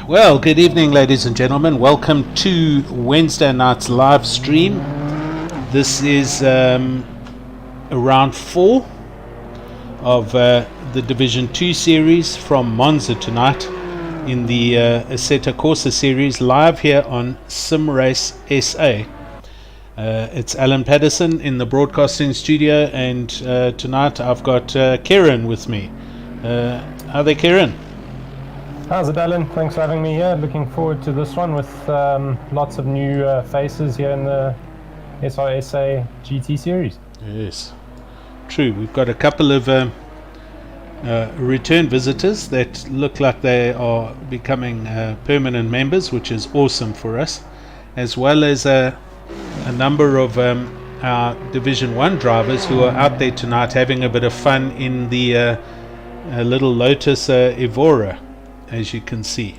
Well, good evening, ladies and gentlemen. Welcome to Wednesday night's live stream. This is round 4 of the Division 2 series from Monza tonight in the Assetto Corsa series, live here on SimRace SA. It's Alan Paterson in the broadcasting studio, and tonight I've got Kieron with me. Hi there, Kieron. How's it, Alan? Thanks for having me here. Looking forward to this one with lots of new faces here in the SRSA GT series. Yes, true. We've got a couple of return visitors that look like they are becoming permanent members, which is awesome for us, as well as a number of our Division 1 drivers who are out there tonight having a bit of fun in the little Lotus Evora, as you can see.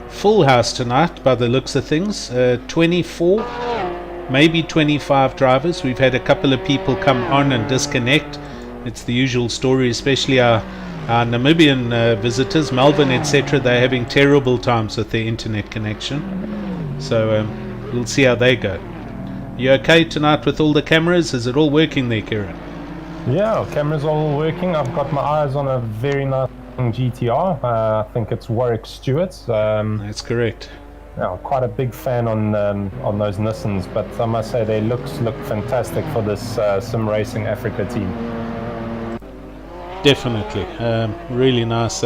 Full house tonight by the looks of things. 24, maybe 25 drivers. We've had a couple of people come on and disconnect. It's the usual story, especially our Namibian visitors, Melbourne, etc. They're having terrible times with their internet connection. So we'll see how they go. You okay tonight with all the cameras? Is it all working there, Kieron? Yeah, cameras are all working. I've got my eyes on a very nice GTR. I think it's Warwick Stewart's. That's correct. Yeah, quite a big fan on those Nissans, but I must say they look fantastic for this Sim Racing Africa team. Definitely, really nice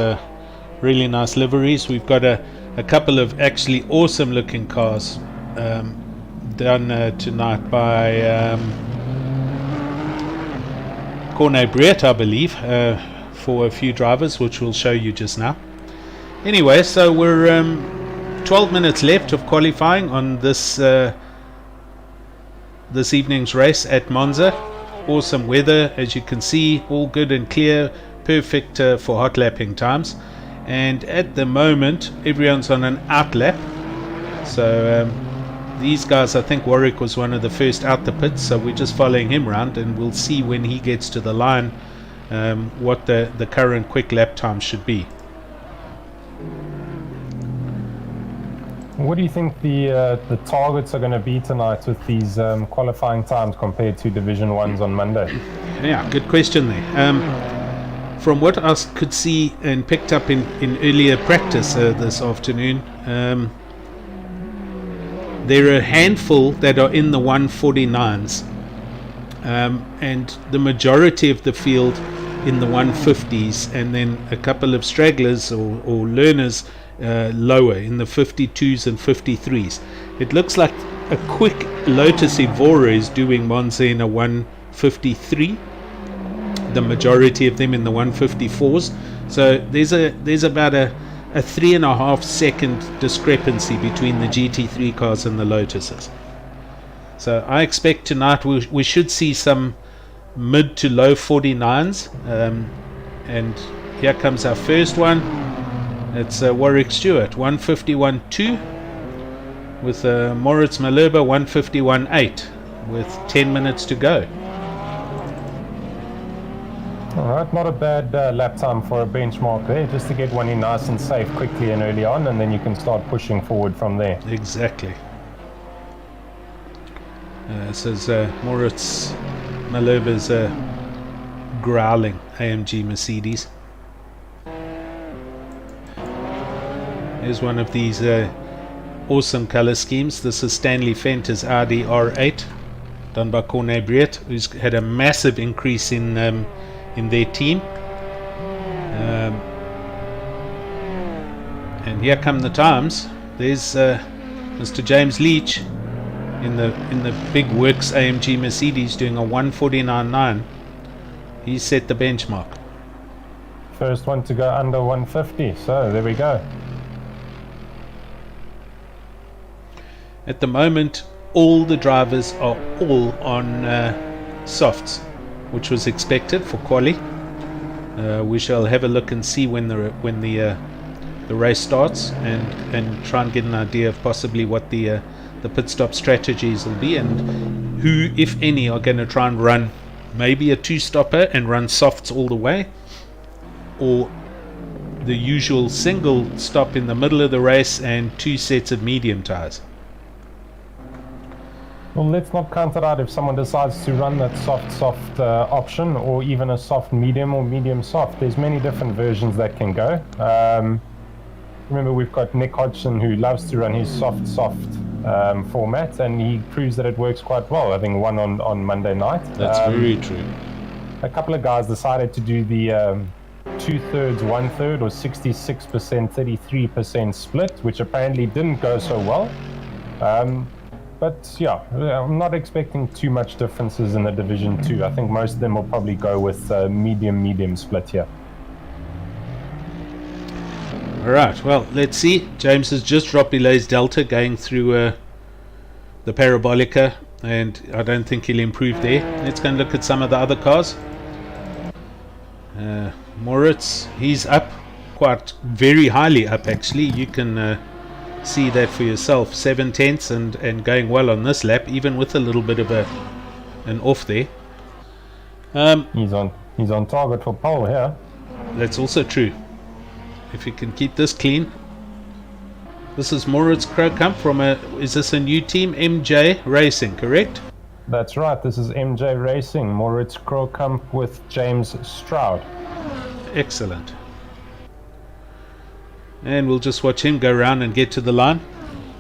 liveries. We've got a couple of actually awesome looking cars done tonight by Commentator, I believe, for a few drivers, which we'll show you just now. Anyway, so we're 12 minutes left of qualifying on this this evening's race at Monza. Awesome weather, as you can see, all good and clear, perfect for hot lapping times. And at the moment, everyone's on an out lap. So these guys, I think Warwick was one of the first out the pits, so we're just following him around, and we'll see when he gets to the line what the current quick lap time should be. What do you think the targets are going to be tonight with these qualifying times compared to Division 1s on Monday? Yeah, good question there. From what I could see and picked up in earlier practice this afternoon, there are a handful that are in the 149s, and the majority of the field in the 150s, and then a couple of stragglers or learners lower in the 52s and 53s. It looks like a quick Lotus Evora is doing Monza in a 153, the majority of them in the 154s. So there's about a 3.5 second discrepancy between the GT3 cars and the Lotuses. So I expect tonight we should see some mid to low 49s, and here comes our first one. It's Warwick Stewart 151.2 with Moritz Malherbe 151.8 with 10 minutes to go. Alright, not a bad lap time for a benchmark there, just to get one in nice and safe quickly and early on, and then you can start pushing forward from there. Exactly. This is Moritz Malherbe's growling AMG Mercedes. Here's one of these awesome color schemes. This is Stanley Fenter's Audi R8, done by Cornet, who's had a massive increase in their team. And here come the times. There's Mr. James Leach in the big works AMG Mercedes doing a 149.9. He set the benchmark. First one to go under 150, so there we go. At the moment, all the drivers are all on softs, which was expected for quali. We shall have a look and see when the race starts, and try and get an idea of possibly what the pit stop strategies will be, and who, if any, are going to try and run maybe a two-stopper and run softs all the way, or the usual single stop in the middle of the race and 2 sets of medium tires? Well, let's not count it out if someone decides to run that soft option, or even a soft medium or medium soft. There's many different versions that can go. Remember, we've got Nick Hodgson, who loves to run his soft format, and he proves that it works quite well, having won on Monday night. That's very true. A couple of guys decided to do the 2/3, 1/3, or 66%, 33% split, which apparently didn't go so well. But yeah, I'm not expecting too much differences in the Division 2. I think most of them will probably go with medium split here. Alright, well, let's see. James has just dropped below his Delta going through the Parabolica, and I don't think he'll improve there. Let's go and look at some of the other cars. Moritz, he's up, quite very highly up actually. You can see that for yourself. 7/10 and going well on this lap, even with a little bit of an off there. He's on target for pole here. That's also true. If you can keep this clean. This is Moritz Krokamp from is this a new team? MJ Racing, correct? That's right, this is MJ Racing, Moritz Krokamp with James Stroud. Excellent. And we'll just watch him go around and get to the line.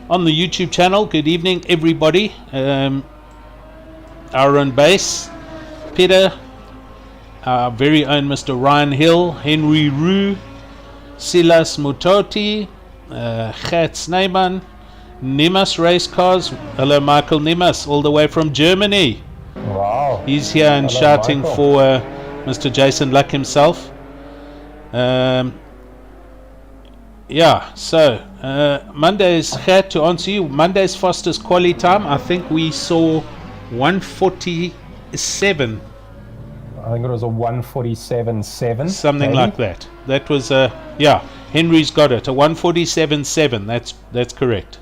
On the YouTube channel, good evening everybody. Our own base, Peter, our very own Mr. Ryan Hill, Henry Roux, Silas Mutoti, Gert Sneyman, Nimas Race Cars. Hello Michael Nimas, all the way from Germany. Wow. He's here and Hello, shouting Michael. for Mr. Jason Luck himself. Yeah, so Monday's Gert, to answer you, Monday's fastest quali time, I think we saw 1:47. I think it was a 1:47.7. Something maybe? like that. That was yeah, Henry's got it, a 1:47.7. That's correct.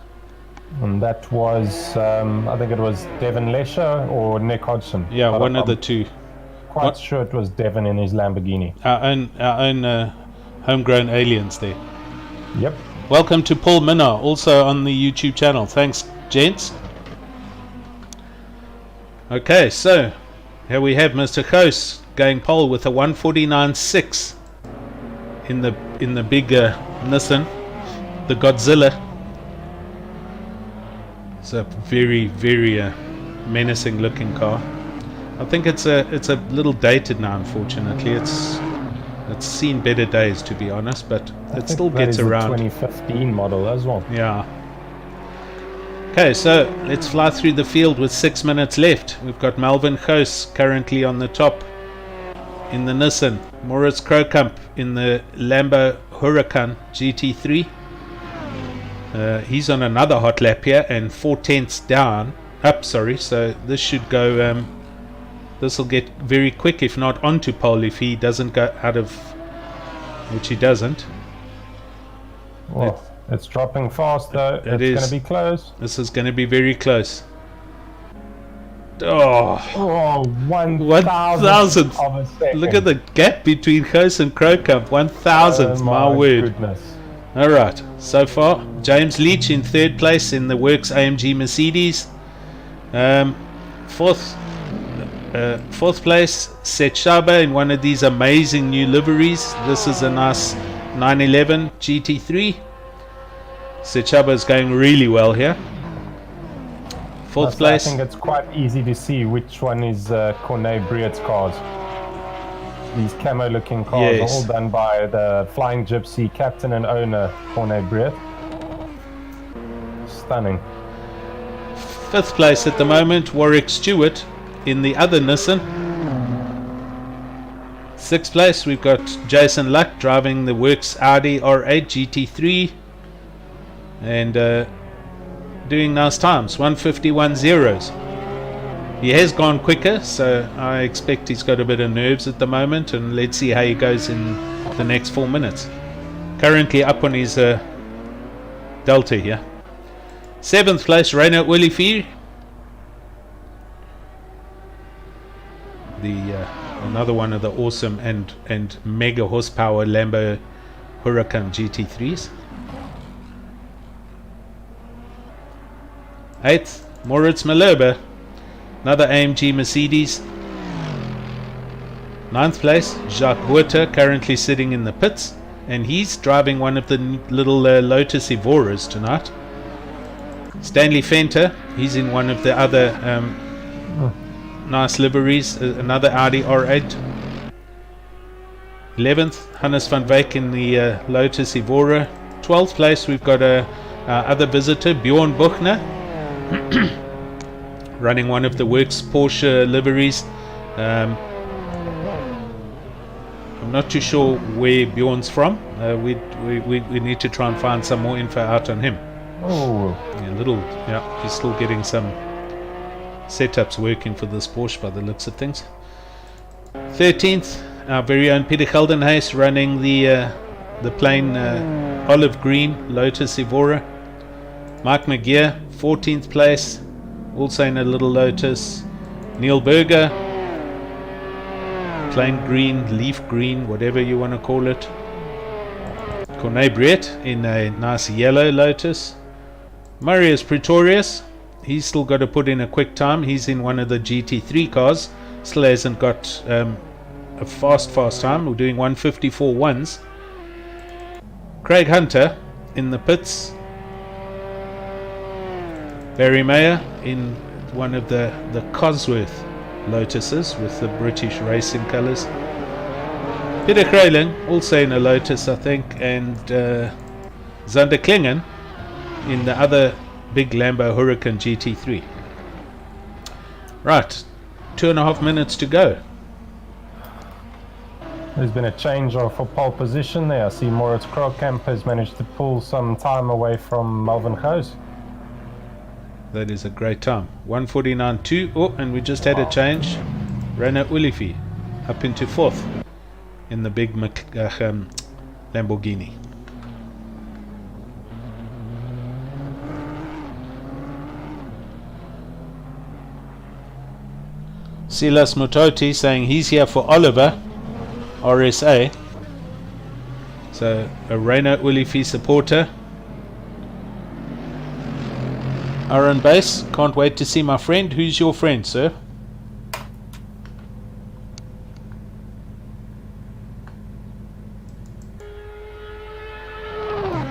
And that was, I think it was Devin Lesher or Nick Hodgson. Yeah, But one of the I'm two. quite sure it was Devin in his Lamborghini. Our own homegrown aliens there. Yep. Welcome to Paul Minnar, also on the YouTube channel. Thanks, gents. Okay, so here we have Mr. Khoos going pole with a 1:49.6 in the big Nissan, the Godzilla. It's a very menacing looking car. I think it's a little dated now, unfortunately. It's seen better days, to be honest, but it still gets around. The 2015 model as well. Yeah. Okay, so let's fly through the field with 6 minutes left. We've got Melvin Khoos currently on the top in the Nissan. Moritz Krokamp in the Lambo Huracan GT3. He's on another hot lap here and 4/10 down. Up, sorry. So this should go. This will get very quick, if not onto pole, if he doesn't go out of, which he doesn't. Well, it's dropping fast though. It's going to be close. This is going to be very close. Oh, 1,000th of a second. Look at the gap between Khoos and Krokamp. 1,000th, my word. Goodness. Alright, so far James Leach in third place in the Works AMG Mercedes. Fourth place, Seth Shaba in one of these amazing new liveries. This is a nice 911 GT3. Seth Shaba is going really well here. Fourth place. I think it's quite easy to see which one is Cornet Briet's cars. These camo looking cars are all done by the Flying Gypsy captain and owner Cornet Briet. Stunning. Fifth place at the moment, Warwick Stewart in the other Nissan. Sixth place, we've got Jason Luck driving the Works Audi R8 GT3 and doing nice times, 1:51.0. He has gone quicker, so I expect he's got a bit of nerves at the moment, and let's see how he goes in the next 4 minutes. Currently up on his Delta here. Seventh place, Reino Olivier. The another one of the awesome and mega horsepower Lambo Huracan GT3s. 8th, Moritz Malherbe, another AMG Mercedes. 9th place, Jacques Huerta, currently sitting in the pits, and he's driving one of the little Lotus Evoras tonight. Stanley Fenter, he's in one of the other nice liveries, another Audi R8. 11th, Hannes van Wyk in the Lotus Evora. 12th place, we've got a other visitor, Bjorn Buchner, running one of the Works Porsche liveries. I'm not too sure where Bjorn's from. We need to try and find some more info out on him. Oh, Yeah, he's still getting some setups working for this Porsche by the looks of things. 13th, our very own Peter Geldenhuys running the plain olive green Lotus Evora. Mike McGeer, 14th place, also in a little Lotus. Neil Berger, plain green, leaf green, whatever you want to call it. Corne Brett in a nice yellow Lotus. Marius Pretorius, he's still got to put in a quick time. He's in one of the GT3 cars. Still hasn't got a fast time. We're doing 154.1s. Craig Hunter in the pits. Barry Mayer in one of the Cosworth Lotuses with the British racing colours. Peter Kreuling also in a Lotus, I think, and Zander Klingen in the other big Lambo Huracan GT3. Right, 2.5 minutes to go. There's been a change for pole position there. I see Moritz Krogkamp has managed to pull some time away from Melvin Goes. That is a great time. 149.2. Oh, and we just had a change. Renault Ulifi up into 4th in the big Lamborghini. Silas Mutoti saying he's here for Oliver, RSA. So a Renault Ulifi supporter. Aaron Base, can't wait to see my friend. Who's your friend, sir?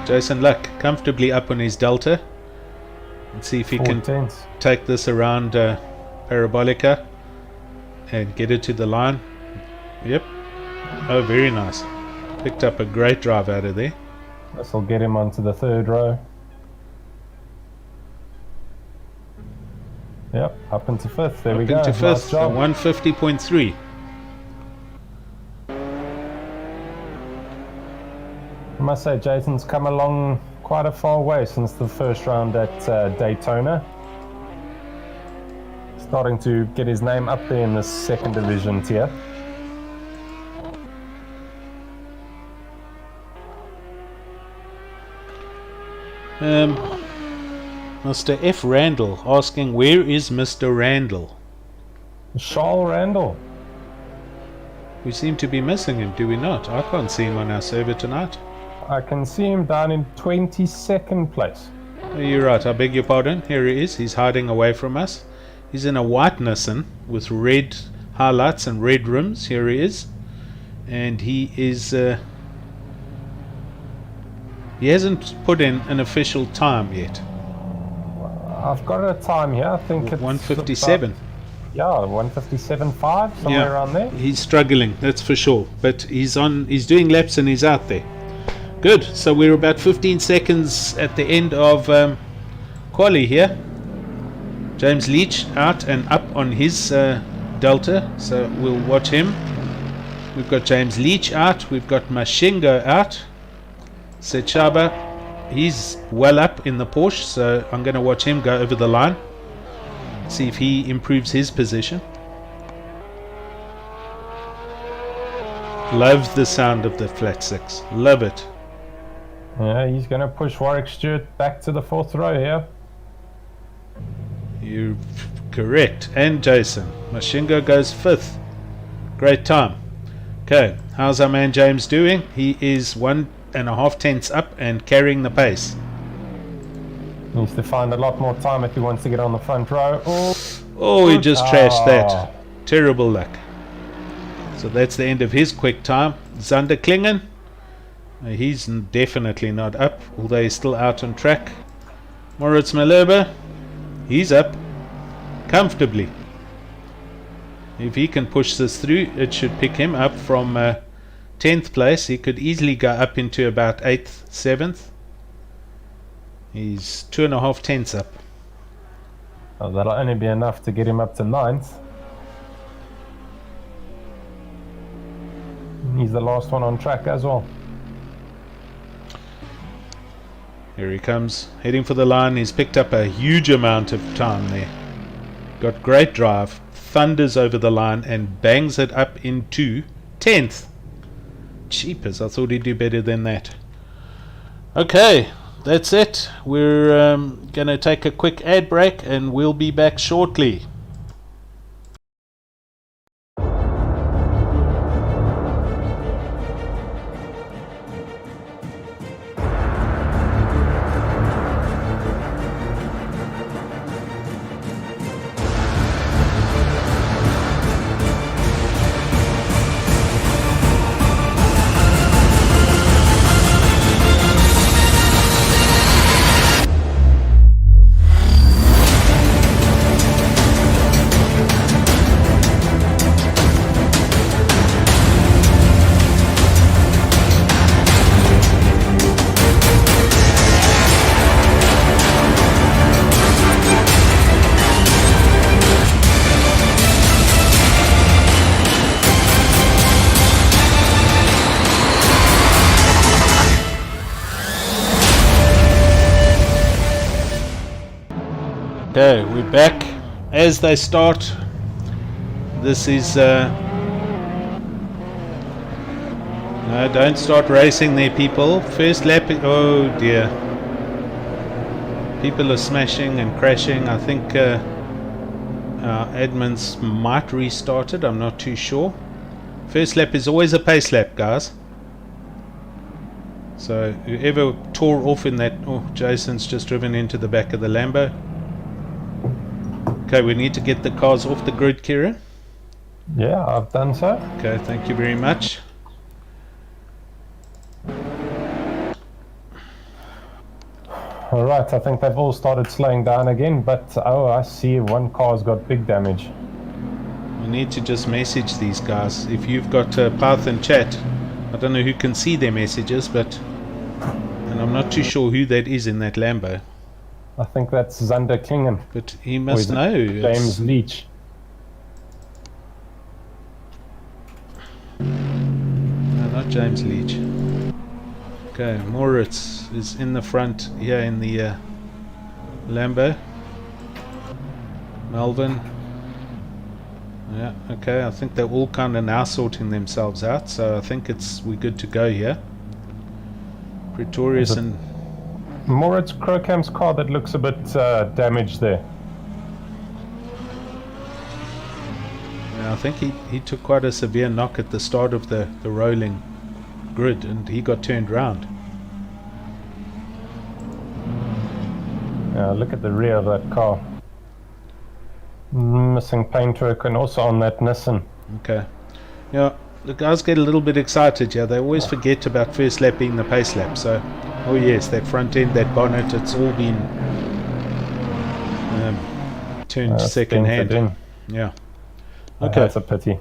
Jason Luck comfortably up on his Delta. Let's see if he can take this around Parabolica and get it to the line. Yep. Oh, very nice. Picked up a great drive out of there. This will get him onto the 3rd row. Yep, up into 5th. There we go. Up into 5th, nice 150.3. I must say, Jason's come along quite a far way since the first round at Daytona. Starting to get his name up there in the 2nd division tier. Mr. F. Randall asking, where is Mr. Randall? Charles Randall. We seem to be missing him, do we not? I can't see him on our server tonight. I can see him down in 22nd place. Oh, you're right, I beg your pardon. Here he is. He's hiding away from us. He's in a white Nissan with red highlights and red rims. Here he is. And he is... he hasn't put in an official time yet. I've got a time here. I think it's 157. Yeah, 157.5, somewhere around there. He's struggling, that's for sure. But he's doing laps and he's out there. Good. So we're about 15 seconds at the end of quali here. James Leach out and up on his Delta, so we'll watch him. We've got James Leach out. We've got Mashingo out. Sechaba, he's well up in the Porsche, so I'm going to watch him go over the line. See if he improves his position. Love the sound of the flat 6. Love it. Yeah, he's going to push Warwick Stewart back to the 4th row here. You're correct. And Jason. Mashingo goes 5th. Great time. Okay, how's our man James doing? He is 1.5 tenths up and carrying the pace. Needs to find a lot more time if he wants to get on the front row. Oh, he just trashed that. Terrible luck. So that's the end of his quick time. Zander Klingen, he's definitely not up, although he's still out on track. Moritz Malherbe, he's up comfortably. If he can push this through, it should pick him up from 10th place. He could easily go up into about 8th, 7th. He's 2.5 tenths up. Oh, that'll only be enough to get him up to 9th. He's the last one on track as well. Here he comes, heading for the line. He's picked up a huge amount of time there. Got great drive, thunders over the line and bangs it up into 10th. Cheapers, I thought he'd do better than that. Okay, that's it. We're going to take a quick ad break and we'll be back shortly. Okay, we're back. As they start, this is no, don't start racing there, people. First lap. Oh dear, people are smashing and crashing. I think our admins might restart it, I'm not too sure. First lap is always a pace lap, guys. So whoever tore off in that... Oh, Jason's just driven into the back of the Lambo. Okay, we need to get the cars off the grid, Kieron. Yeah, I've done so. Okay, thank you very much. Alright, I think they've all started slowing down again, but oh, I see one car's got big damage. We need to just message these guys. If you've got path and chat, I don't know who can see their messages, but... And I'm not too sure who that is in that Lambo. I think that's Zander Klingen. But he must know. James Leach. No, not James Leach. Okay, Moritz is in the front here in the Lambo. Melvin. Yeah, okay, I think they're all kind of now sorting themselves out, so I think we're good to go here. Pretorius and... Moritz Crocam's car that looks a bit damaged there. Yeah, I think he took quite a severe knock at the start of the rolling grid and he got turned round. Yeah, look at the rear of that car. Missing paintwork and also on that Nissan. Okay. Yeah, the guys get a little bit excited here. They always forget about first lap being the pace lap. So, oh yes, that front end, that bonnet, it's all been turned second hand. In. Yeah. Okay. That's a pity.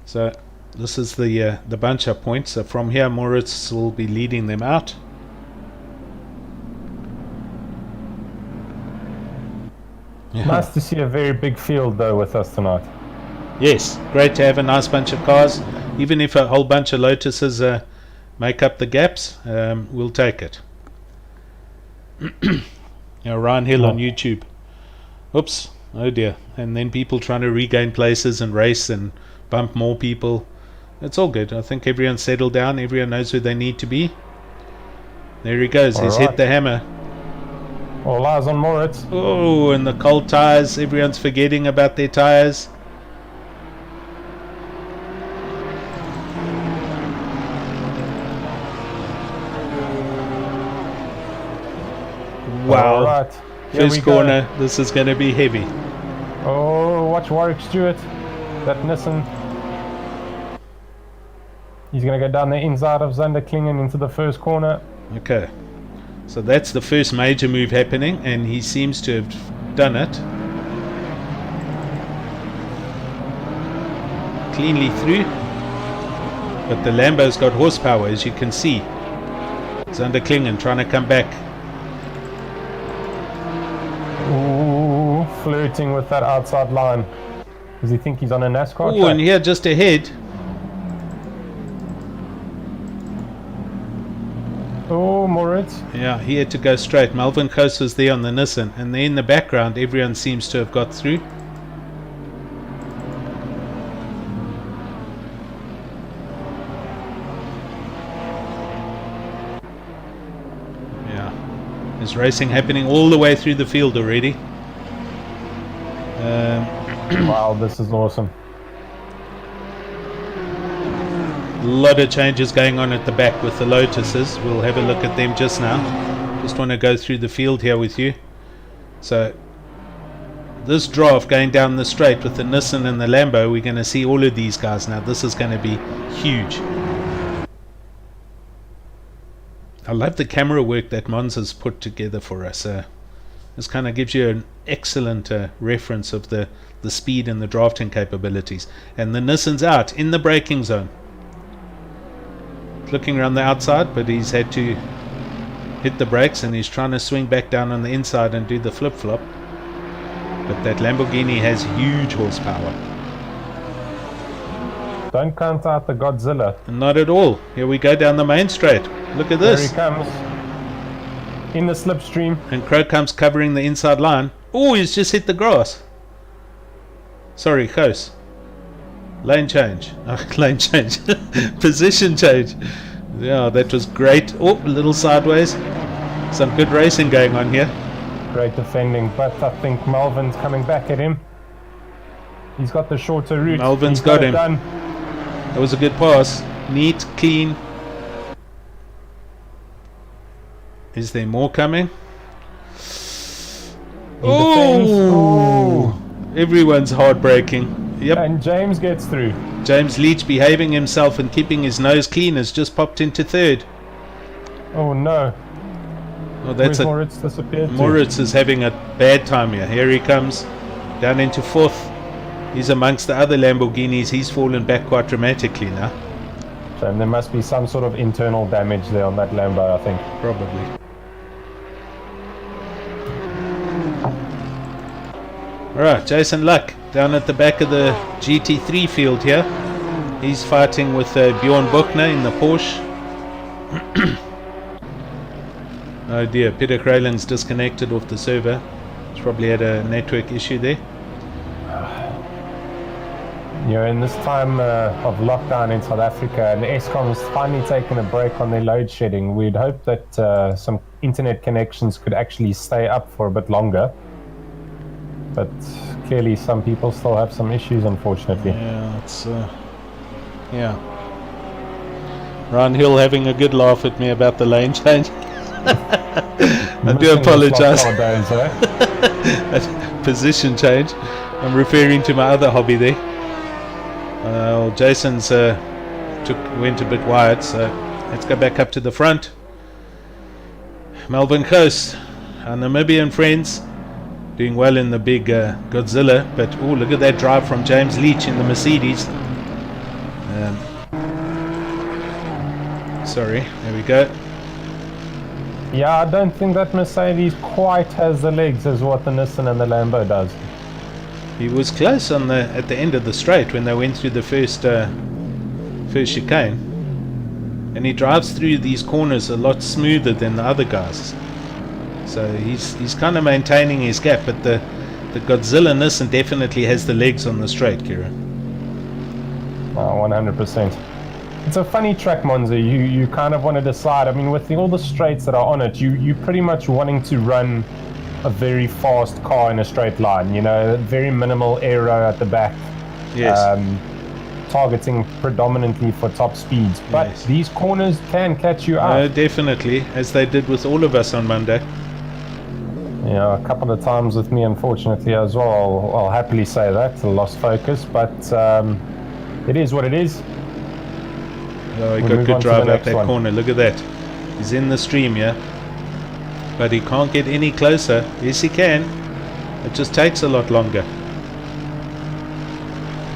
So this is the bunch up point. So from here, Moritz will be leading them out. Yeah. Nice to see a very big field though with us tonight. Yes, great to have a nice bunch of cars. Even if a whole bunch of Lotuses make up the gaps, we'll take it. Ryan Hill on YouTube. Oops, oh dear. And then people trying to regain places and race and bump more people. It's all good. I think everyone's settled down. Everyone knows who they need to be. There he goes. He's hit the hammer. All eyes on Moritz. Oh, and the cold tires. Everyone's forgetting about their tires. Wow. All right. First corner. This is going to be heavy. Oh, watch Warwick Stewart. That Nissan. He's going to go down the inside of Zanderklingen into the first corner. Okay. So that's the first major move happening, and he seems to have done it. Cleanly through. But the Lambo's got horsepower, as you can see. Zanderklingen trying to come back. Ooh, flirting with that outside line. Does he think he's on a NASCAR Oh, track? and here just ahead. Oh, Moritz. Yeah, he had to go straight. Melvin Coase was there on the Nissan, and there in the background, everyone seems to have got through. Yeah, there's racing happening all the way through the field already. Wow, this is awesome. A lot of changes going on at the back with the Lotuses. We'll have a look at them just now. Just want to go through the field here with you. So this draft going down the straight with the Nissan and the Lambo, we're going to see all of these guys now. This is going to be huge. I love the camera work that Monza's put together for us. This kind of gives you an excellent reference of the speed and the drafting capabilities. And the Nissan's out in the braking zone. Looking around the outside, but he's had to hit the brakes, and he's trying to swing back down on the inside and do the flip-flop. But that Lamborghini has huge horsepower. Don't count out the Godzilla. Not at all. Here we go down the main straight. Look at this. There he comes. In the slipstream. And Crow comes covering the inside line. Oh, he's just hit the grass. Sorry, Coase. Lane change. Oh, lane change. Position change. Yeah, that was great. Oh, a little sideways. Some good racing going on here. Great defending, but I think Melvin's coming back at him. He's got the shorter route. Melvin's got him. Done. That was a good pass. Neat, clean. Is there more coming? Oh! Everyone's hard braking. Yep. And James gets through. James Leach, behaving himself and keeping his nose clean, has just popped into third. Oh no. Oh, that's Moritz disappeared. Moritz is having a bad time here. Here he comes. Down into fourth. He's amongst the other Lamborghinis. He's fallen back quite dramatically now. So there must be some sort of internal damage there on that Lambo, I think. Probably. Alright, Jason Luck down at the back of the GT3 field here. He's fighting with Bjorn Buchner in the Porsche. Oh dear, Peter Kraling's disconnected off the server. He's probably had a network issue there. You know, in this time of lockdown in South Africa, and Eskom's finally taken a break on their load shedding, we'd hope that some internet connections could actually stay up for a bit longer. But clearly some people still have some issues, unfortunately. Yeah, it's yeah. Ryan Hill having a good laugh at me about the lane change. I do apologize. Position change. I'm referring to my other hobby there. Well, Jason's went a bit wide, so let's go back up to the front. Melvin Coase, our Namibian friends, doing well in the big Godzilla, but oh, look at that drive from James Leach in the Mercedes. Sorry, there we go. Yeah, I don't think that Mercedes quite has the legs as what the Nissan and the Lambo does. He was close on at the end of the straight when they went through the first chicane, and he drives through these corners a lot smoother than the other guys. So he's kind of maintaining his gap, but the Godzilla Nissan definitely has the legs on the straight, Kieron. 100%. It's a funny track, Monza. You kind of want to decide. I mean, with all the straights that are on it, you pretty much wanting to run a very fast car in a straight line. You know, very minimal aero at the back. Yes. Targeting predominantly for top speeds. But Yes. these corners can catch you out. Definitely, as they did with all of us on Monday. Yeah, a couple of times with me, unfortunately, as well. I'll happily say that. I lost focus, but it is what it is. Oh, he We'll got move good on to the drive up next that one. corner. Look at that. He's in the stream, yeah. But he can't get any closer. Yes, he can. It just takes a lot longer.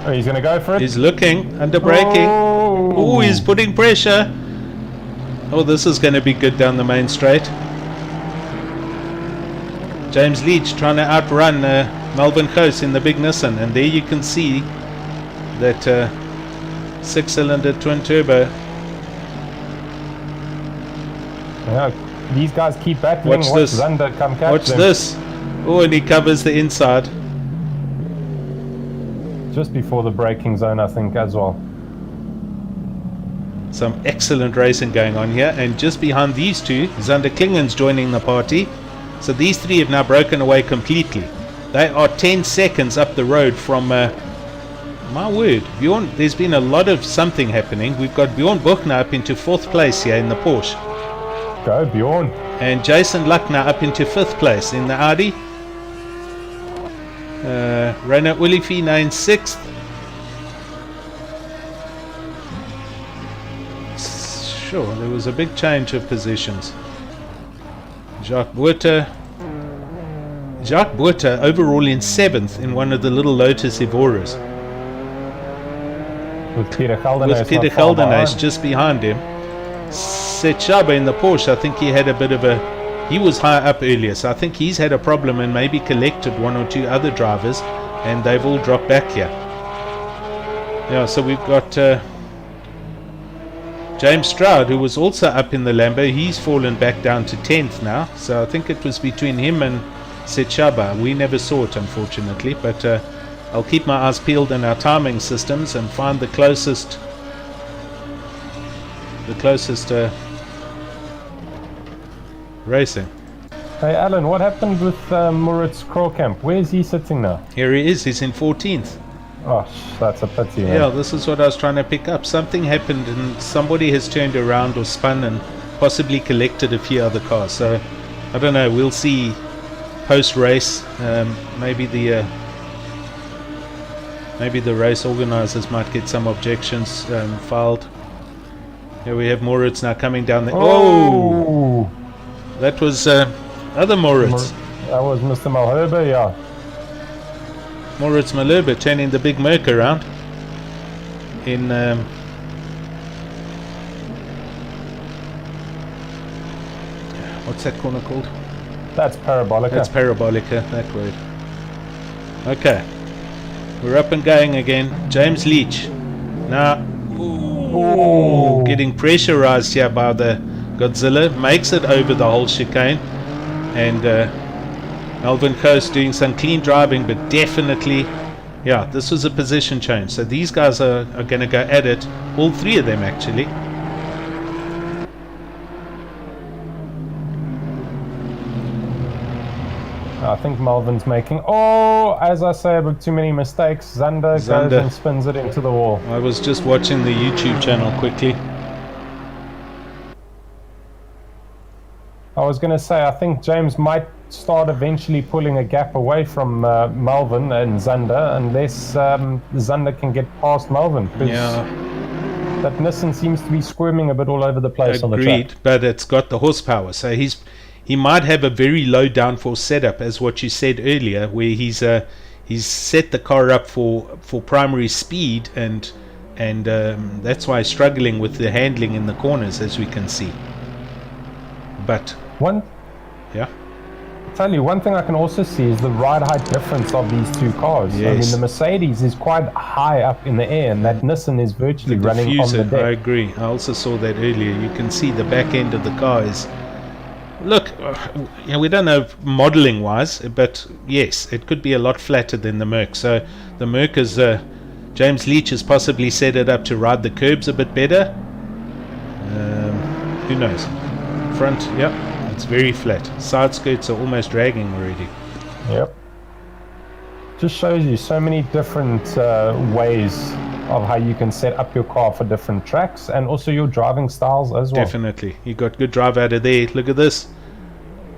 Oh, he's going to go for it. He's looking, under braking. Oh, he's putting pressure. Oh, this is going to be good down the main straight. James Leach trying to outrun Melvin Coase in the big Nissan. And there you can see that 6-cylinder twin turbo. Yeah, these guys keep battling. Watch this. Zander come catch Watch them. this. Oh, and he covers the inside. Just before the braking zone, I think, as well. Some excellent racing going on here. And just behind these two, Zander Klingen's joining the party. So these three have now broken away completely. They are 10 seconds up the road from... my word, Bjorn, there's been a lot of something happening. We've got Bjorn Buchner up into 4th place here in the Porsche. Go, Bjorn. And Jason Luckner up into 5th place in the Audi. Renault Ulifi in 6th. Sure, there was a big change of positions. Jacques Buerter overall in 7th in one of the little Lotus Evoras. With Peter Geldenhuys just behind him. Setschaba in the Porsche, I think he had a bit of a... He was high up earlier, so I think he's had a problem and maybe collected one or two other drivers, and they've all dropped back here. Yeah, so we've got James Stroud, who was also up in the Lambo. He's fallen back down to 10th now, so I think it was between him and Setschaba. We never saw it, unfortunately, but I'll keep my eyes peeled in our timing systems and find the closest racing. Hey Alan, what happened with Moritz Krolkamp? Where is he sitting now? Here he is. He's in 14th. Oh, that's a pity. Yeah, this is what I was trying to pick up. Something happened and somebody has turned around or spun and possibly collected a few other cars. So I don't know. We'll see post-race. Maybe the race organizers might get some objections filed. Here we have Moritz now coming down the... Oh! That was other Moritz. That was Mr. Malherbe, yeah. Moritz Malherbe turning the big Merc around in what's that corner called? That's Parabolica. That's Parabolica, that word. Okay, we're up and going again. James Leach now getting pressurized here by the Godzilla, makes it over the whole chicane, and Melvin Coase doing some clean driving, but definitely, yeah, this was a position change. So these guys are going to go at it, all three of them actually. I think Melvin's making, as I say, but too many mistakes. Zander goes and spins it into the wall. I was just watching the YouTube channel quickly. I was going to say, I think James might start eventually pulling a gap away from Melvin and Zander, unless Zander can get past Melvin. Yeah. That Nissan seems to be squirming a bit all over the place on the track. Agreed, but it's got the horsepower. So he might have a very low downforce setup, as what you said earlier, where he's set the car up for primary speed, and that's why he's struggling with the handling in the corners, as we can see. But tell you, one thing I can also see is the ride height difference of these two cars. Yes. I mean, the Mercedes is quite high up in the air, and that Nissan is virtually running on the deck. I agree. I also saw that earlier. You can see the back end of the car is... Look, we don't know modeling wise, but yes, it could be a lot flatter than the Merc. So the Merc is... James Leach has possibly set it up to ride the curbs a bit better. Who knows? Front, yep. It's very flat. Side skirts are almost dragging already. Yep. Just shows you so many different ways of how you can set up your car for different tracks, and also your driving styles as well. Definitely. He got good drive out of there. Look at this.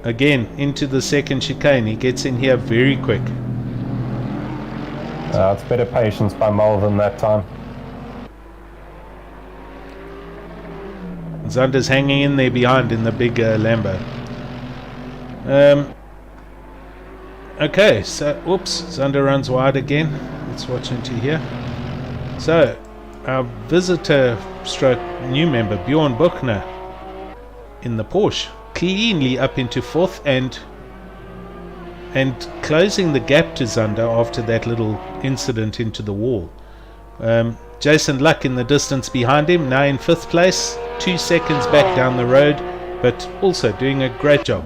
Again, into the second chicane. He gets in here very quick. It's better patience by Melvin that time. Zander's hanging in there behind in the big Lambo. Okay, so, oops, Zander runs wide again. Let's watch into here. So, our visitor stroke new member, Bjorn Buchner, in the Porsche, cleanly up into fourth and closing the gap to Zander after that little incident into the wall. Jason Luck in the distance behind him, now in fifth place, 2 seconds back down the road, but also doing a great job.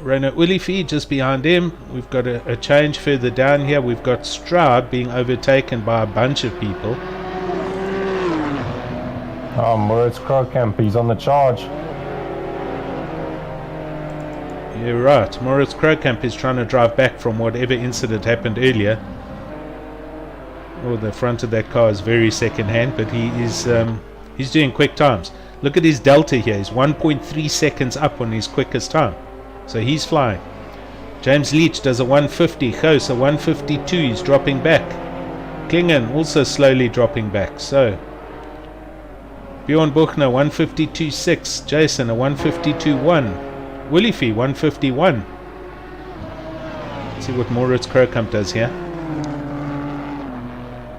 Renault Ulifi just behind him. We've got a change further down here. We've got Stroud being overtaken by a bunch of people. Oh, Moritz Krokamp, he's on the charge. You're right. Moritz Krokamp is trying to drive back from whatever incident happened earlier. Oh, the front of that car is very second-hand, but he's doing quick times. Look at his delta here. He's 1.3 seconds up on his quickest time. So he's flying. James Leach does a 150. Goes a 152. He's dropping back. Klingen also slowly dropping back. So Bjorn Buchner 152.6. Jason a 152.1. Willifi 151. Let's see what Moritz Krokamp does here.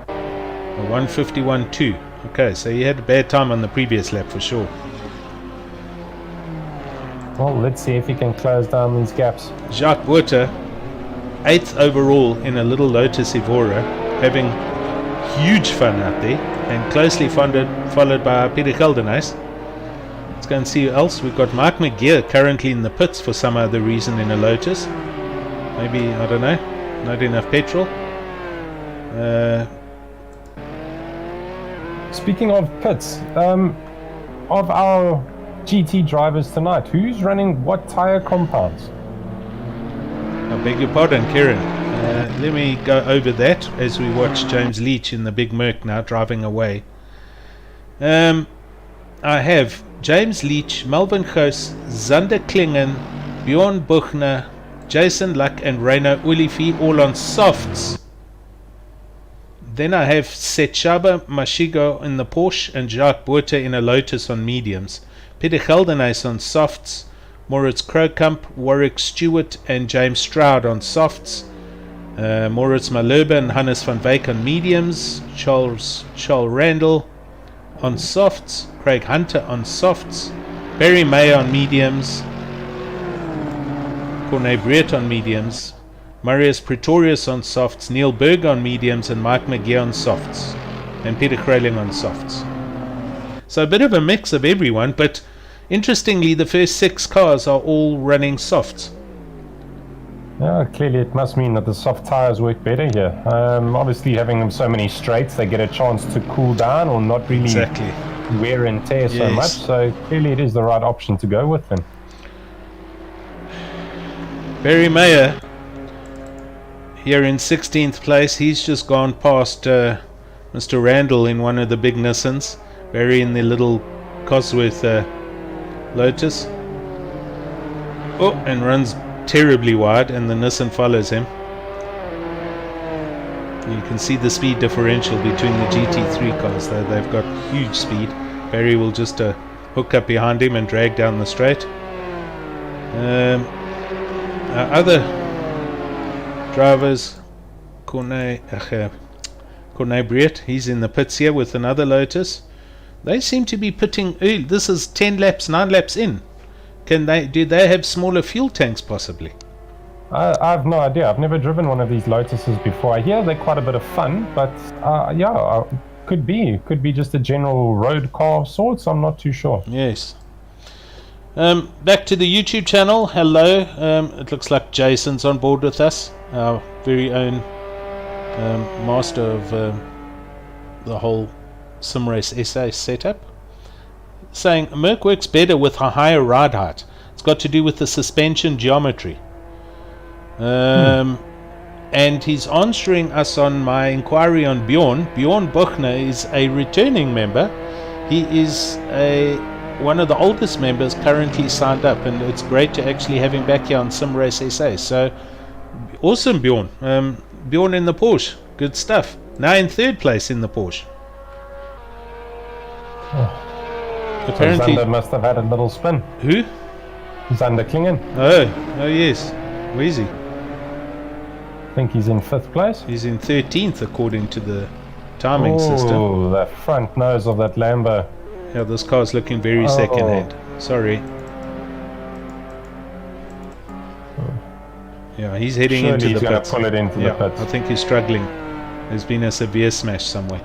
A 151.2. Okay, so he had a bad time on the previous lap for sure. Well, let's see if he can close down these gaps. Jacques Buerter, 8th overall in a little Lotus Evora, having huge fun out there, and closely followed by Peter Geldenhuis. Let's go and see who else. We've got Mike McGeer currently in the pits for some other reason in a Lotus. Maybe, I don't know, not enough petrol. Speaking of pits, of our GT drivers tonight, who's running what tyre compounds? I beg your pardon, Kieron. Let me go over that as we watch James Leach in the big Merc now driving away. I have James Leach, Melvin Goos, Zander Klingen, Bjorn Buchner, Jason Luck and Renault Ulifi all on softs. Then I have Setshaba Mashigo in the Porsche and Jacques Buerter in a Lotus on mediums. Peter Geldenhuis on softs, Moritz Krokamp, Warwick Stewart and James Stroud on softs, Moritz Malherbe and Hannes van Wyk on mediums, Charles Randall on softs, Craig Hunter on softs, Barry May on mediums, Corne Breet on mediums, Marius Pretorius on softs, Neil Berg on mediums and Mike McGee on softs, and Peter Kraling on softs. So a bit of a mix of everyone, but interestingly the first 6 cars are all running softs. Yeah, clearly it must mean that the soft tyres work better here. Obviously having them so many straights, they get a chance to cool down or not really wear and tear so much, so clearly it is the right option to go with them. Barry Mayer here in 16th place. He's just gone past Mr. Randall in one of the big Nissans. Barry in the little Cosworth Lotus. Oh, and runs terribly wide, and the Nissan follows him. You can see the speed differential between the GT3 cars, though they've got huge speed. Barry will just hook up behind him and drag down the straight. Other drivers, Corne Breet, he's in the pits here with another Lotus. They seem to be pitting early. This is 9 laps in. Do they have smaller fuel tanks possibly? I have no idea. I've never driven one of these Lotuses before. I hear they're quite a bit of fun, but yeah, could be just a general road car of sorts. I'm not too sure. Yes. Back to the YouTube channel. Hello. It looks like Jason's on board with us, our very own master of the whole SimRace SA setup. saying Merc works better with a higher ride height. It's got to do with the suspension geometry. And he's answering us on my inquiry on Bjorn. Bjorn Buchner is a returning member. He is one of the oldest members currently signed up, and it's great to actually have him back here on SimRace SA. So awesome, Bjorn. Bjorn in the Porsche, good stuff. Now in third place in the Porsche. Apparently, Zander must have had a little spin. who? Zander Klingen. Oh yes. Where is he? I think he's in 5th place. He's in 13th according to the timing system. Oh, the front nose of that Lambo. Yeah, this car's looking very second-hand. Sorry. Yeah, he's heading Surely into he's the going pits. to pull it into the pits. I think he's struggling. There's been a severe smash somewhere.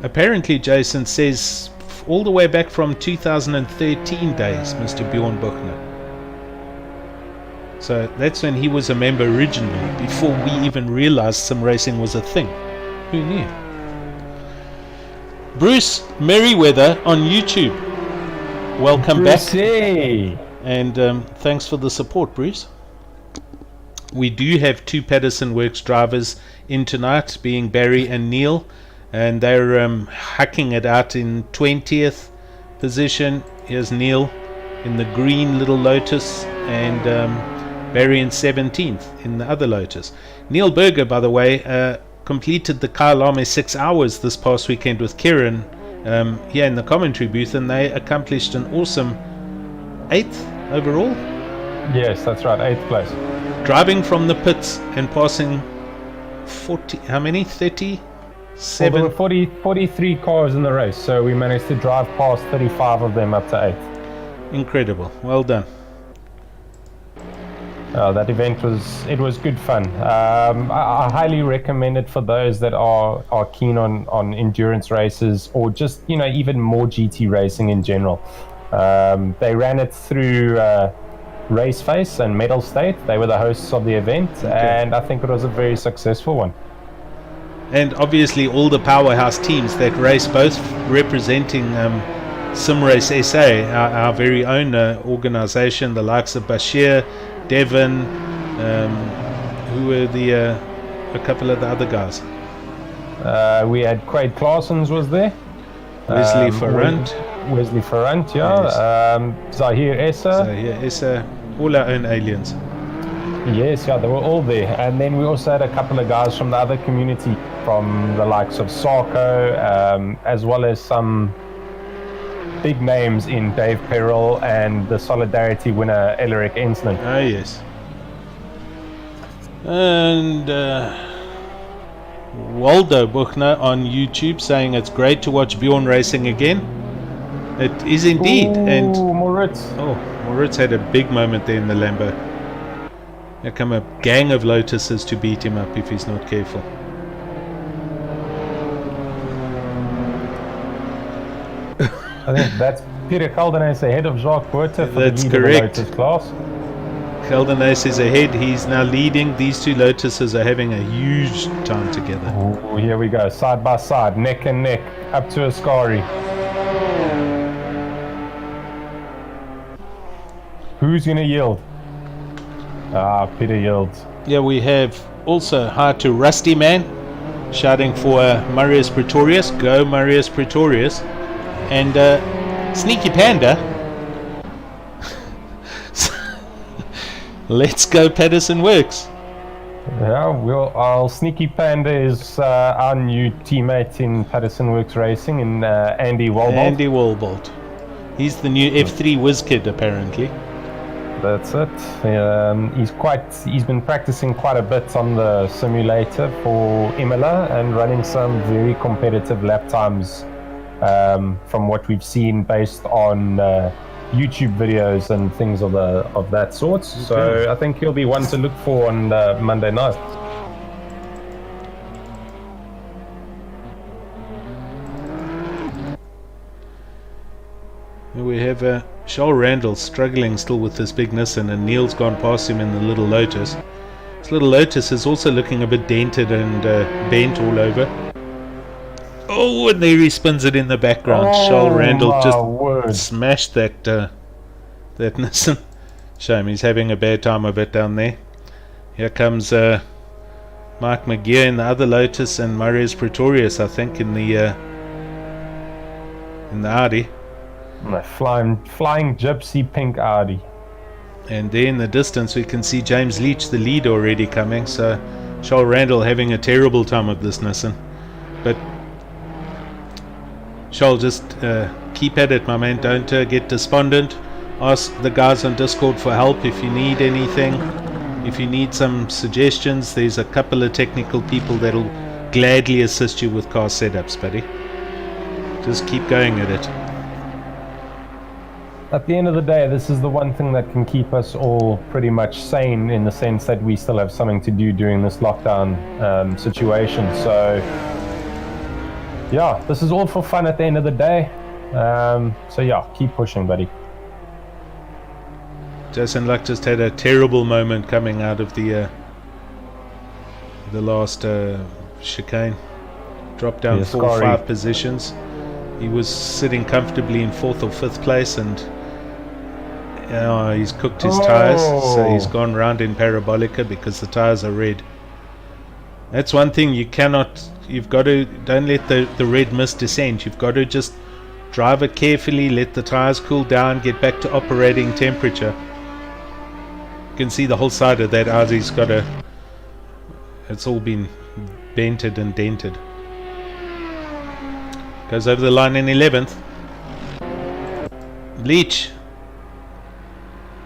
Apparently, Jason says all the way back from 2013 days, Mr. Bjorn Buchner. So that's when he was a member originally, before we even realized sim racing was a thing. Who knew? Bruce Merriweather on YouTube. Welcome back. And thanks for the support, Bruce. We do have 2 Paterson Works drivers in tonight, being Barry and Neil, and they're hacking it out in 20th position. Here's Neil in the green little Lotus, and Barry in 17th in the other Lotus. Neil Berger, by the way, completed the Kyalame 6 hours this past weekend with Kieron here in the commentary booth, and they accomplished an awesome 8th overall. Yes, that's right, 8th place. Driving from the pits and passing 40, how many? 37? Well, there were 43 cars in the race, so we managed to drive past 35 of them up to 8th. Incredible. Well done. That event was good fun. I highly recommend it for those that are keen on endurance races, or just even more GT racing in general. They ran it through Raceface and Metal State. They were the hosts of the event, and I think it was a very successful one. And obviously all the powerhouse teams that race, both representing SimRace SA, our very own organization, the likes of Bashir, Devon, who were a couple of the other guys. We had Quaid Claessens was there. Wesley Ferrand. Wesley Ferrand, yeah. Yes. Zahir Essa, all our own aliens. Yes, yeah, they were all there. And then we also had a couple of guys from the other community, from the likes of Sarko, as well as some big names in Dave Perrell and the Solidarity winner Elric Ensland. Ah, yes. And Waldo Buchner on YouTube saying it's great to watch Bjorn racing again. It is indeed. And Moritz. Moritz had a big moment there in the Lambo. There come a gang of Lotuses to beat him up if he's not careful. I think that's Peter Caldenes ahead of Jacques Buerter for that's the correct. Lotus class. Caldenes is ahead. He's now leading. These 2 Lotuses are having a huge time together. Oh, here we go, side by side, neck and neck, up to Ascari. Who's going to yield? Peter yields. Yeah, we have also hi to Rusty Man, shouting for Marius Pretorius. Go Marius Pretorius. And Sneaky Panda. Let's go Paterson Works. Yeah, our Sneaky Panda is our new teammate in Paterson Works Racing, in Andy Walbolt. Andy Walbolt. He's the new F3 whiz kid, apparently. That's it. He's been practicing quite a bit on the simulator for Imola and running some very competitive lap times, from what we've seen based on YouTube videos and things of that sort. Okay. So I think he'll be one to look for on Monday night. We have Charles Randall struggling still with this big Nissan, and Neil's gone past him in the little Lotus. This little Lotus is also looking a bit dented and bent all over. Oh, and there he spins it in the background. Oh, Charles Randall my just word. smashed that Nissan. Shame he's having a bad time of it down there. Here comes Mike McGeer in the other Lotus and Marius Pretorius, I think, in the Audi. A flying gypsy pink Audi. And there in the distance we can see James Leach, the lead, already coming. So Charles Randall having a terrible time of this Nissan. But Charles, just keep at it, my man. Don't get despondent. Ask the guys on Discord for help if you need anything. If you need some suggestions, there's a couple of technical people that'll gladly assist you with car setups, buddy. Just keep going at it. At the end of the day, this is the one thing that can keep us all pretty much sane, in the sense that we still have something to do during this lockdown situation. So yeah, this is all for fun at the end of the day. So yeah, keep pushing, buddy. Jason Luck just had a terrible moment coming out of the last chicane. Dropped down 4 or 5 positions. He was sitting comfortably in 4th or 5th place, and he's cooked his tires, so he's gone round in parabolica because the tires are red. That's one thing you cannot. You've got to, don't let the red mist descend. You've got to just drive it carefully, let the tires cool down, get back to operating temperature. You can see the whole side of that Audi's got it's all been bented and dented. Goes over the line in 11th. Leach.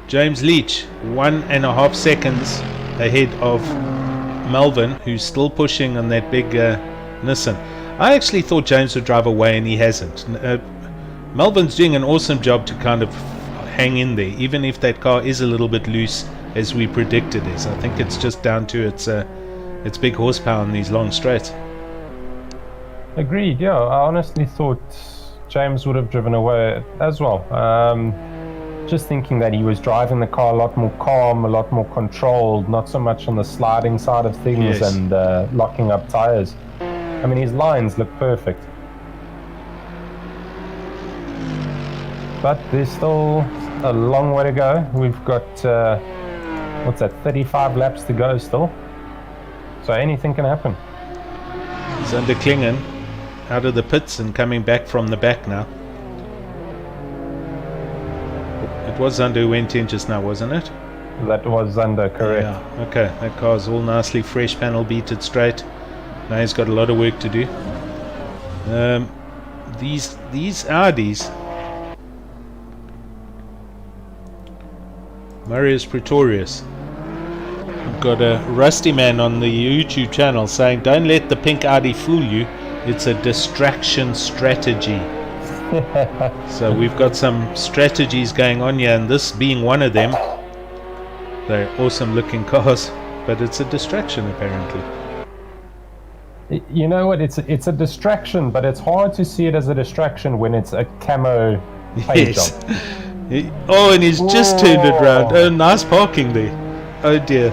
James Leach, 1.5 seconds ahead of Melvin, who's still pushing on that big Nissan. I actually thought James would drive away, and he hasn't. Melvin's doing an awesome job to kind of hang in there, even if that car is a little bit loose, as we predicted is. I think it's just down to its big horsepower in these long straights. Agreed, yeah. I honestly thought James would have driven away as well. Just thinking that he was driving the car a lot more calm, a lot more controlled, not so much on the sliding side of things. Yes. And locking up tires. I mean, his lines look perfect. But there's still a long way to go. We've got, 35 laps to go still. So anything can happen. He's under Klingon, out of the pits and coming back from the back now. It was Zander who went in just now, wasn't it? That was Zander, correct. Yeah, okay. That car's all nicely fresh, panel beated straight. Now he's got a lot of work to do. These Audis. Marius Pretorius. We've got a Rusty Man on the YouTube channel saying, don't let the pink Audi fool you. It's a distraction strategy. So we've got some strategies going on here, and this being one of them. They're awesome looking cars, but it's a distraction apparently. You know what, it's a distraction, but it's hard to see it as a distraction when it's a camo paint job. Oh, and he's just turned it around. Oh, nice parking there. Oh dear,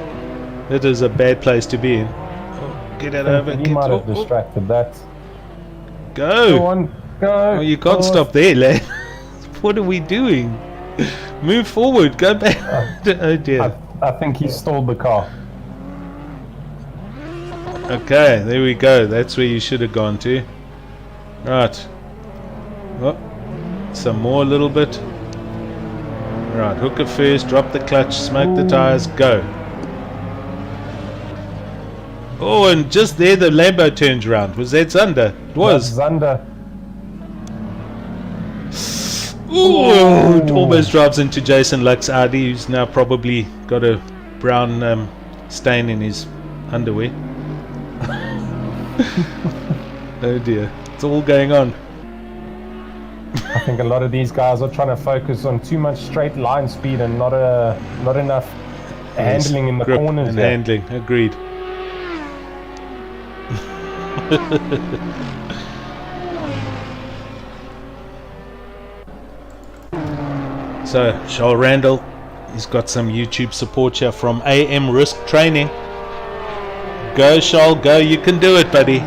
that is a bad place to be in. Oh, get it over. He might have distracted that. Go on, go. Oh, you can't stop there, lad. What are we doing? Move forward, go back. Oh dear. I think he stalled the car. Okay, there we go. That's where you should have gone to. Right. Oh, some more a little bit. Right, hook it first, drop the clutch, smoke the tires, go. Oh, and just there the Lambo turns around. Was that Zander? It was. That's Zander. Ooh, it almost drives into Jason Luck's Audi, who's now probably got a brown stain in his underwear. Oh dear, it's all going on. I think a lot of these guys are trying to focus on too much straight line speed and not enough handling in the corners. And handling, agreed. So Charles Randall, he's got some YouTube support here from AM Risk Training. Go Charles, go, you can do it, buddy.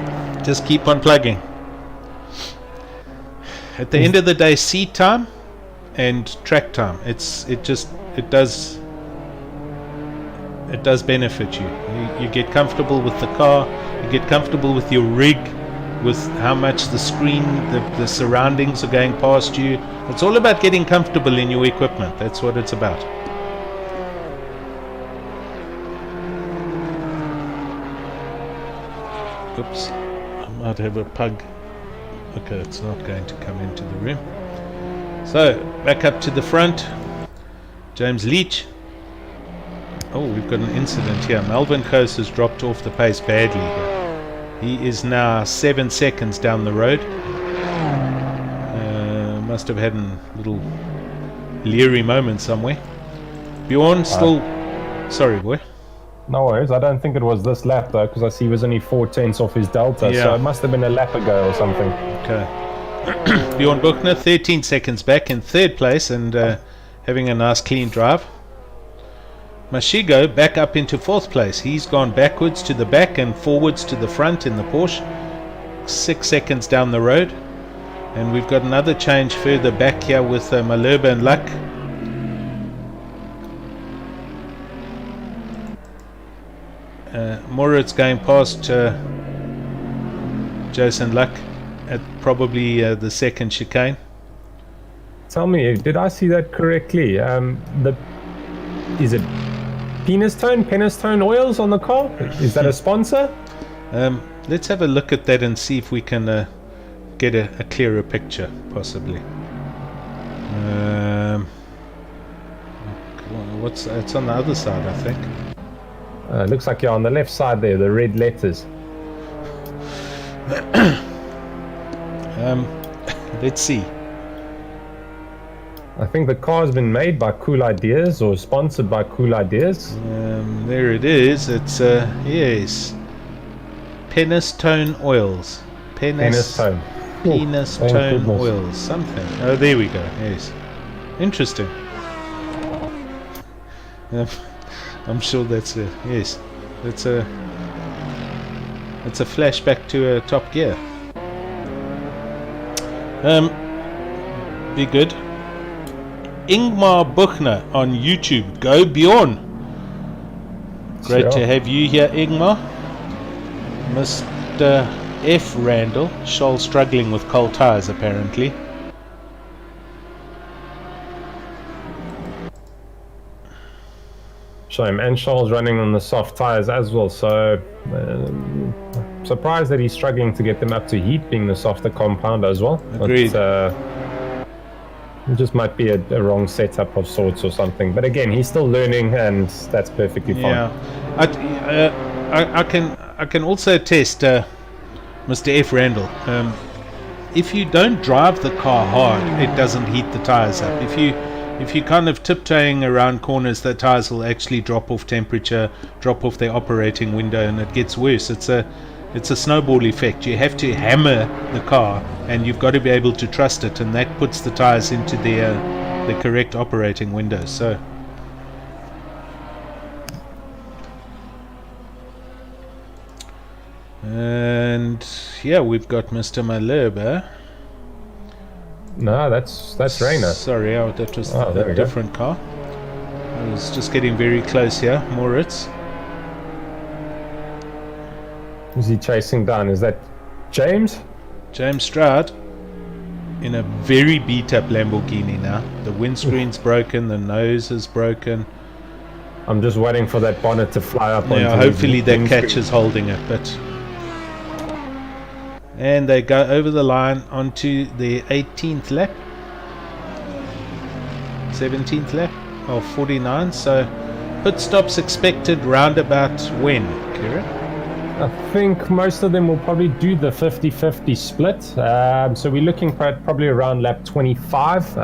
Just keep on plugging. At the end of the day, seat time and track time, it does benefit you. You get comfortable with the car, you get comfortable with your rig, with how much the screen, the surroundings are going past you. It's all about getting comfortable in your equipment. That's what it's about. Oops, I might have a pug. Okay, it's not going to come into the room. So, back up to the front. James Leach. Oh, we've got an incident here. Melvin Coase has dropped off the pace badly here. He is now 7 seconds down the road. Must have had a little leery moment somewhere. Bjorn still... Sorry, boy. No worries. I don't think it was this lap, though, because I see he was only 4/10 off his delta, so it must have been a lap ago or something. Okay. Bjorn Buchner, 13 seconds back in third place and having a nice clean drive. Mashigo back up into fourth place. He's gone backwards to the back and forwards to the front in the Porsche. 6 seconds down the road. And we've got another change further back here with Malherbe and Luck. Moritz going past Jason Luck at probably the second chicane. Tell me, did I see that correctly? Is it Penistone Oils on the car? Is that a sponsor? Let's have a look at that and see if we can get a clearer picture, possibly. It's on the other side, I think. Looks like you're on the left side there, the red letters. Let's see. I think the car's been made by Cool Ideas or sponsored by Cool Ideas. There it is. It's yes, Penistone Oils. Penistone Oils. Something. Oh, there we go. Yes. Interesting. I'm sure that's a yes. It's a flashback to Top Gear. Be good. Ingmar Buchner on YouTube. Go Bjorn. Great to have you here, Ingmar. Mr. F. Randall. Scholl struggling with cold tires, apparently. Shame. And Scholl's running on the soft tires as well, so surprised that he's struggling to get them up to heat, being the softer compound as well. Agreed. But, it just might be a wrong setup of sorts or something. But again, he's still learning, and that's perfectly fine. Yeah, I can also attest, Mr. F. Randall. If you don't drive the car hard, it doesn't heat the tires up. If you're kind of tiptoeing around corners, the tires will actually drop off temperature, drop off their operating window, and it gets worse. It's a snowball effect. You have to hammer the car, and you've got to be able to trust it, and that puts the tires into the correct operating window. So and yeah, we've got Mr. Malherbe. No, that's Reina. Sorry, that was a different car. I was just getting very close here. Moritz. Who's he chasing down? Is that James? James Stroud in a very beat up Lamborghini now. The windscreen's broken, the nose is broken. I'm just waiting for that bonnet to fly up. Yeah, hopefully that catch is holding it. And they go over the line onto the 18th lap, 17th lap of 49. So pit stops expected round about when, Kieron? I think most of them will probably do the 50-50 split. So we're looking at probably around lap 25.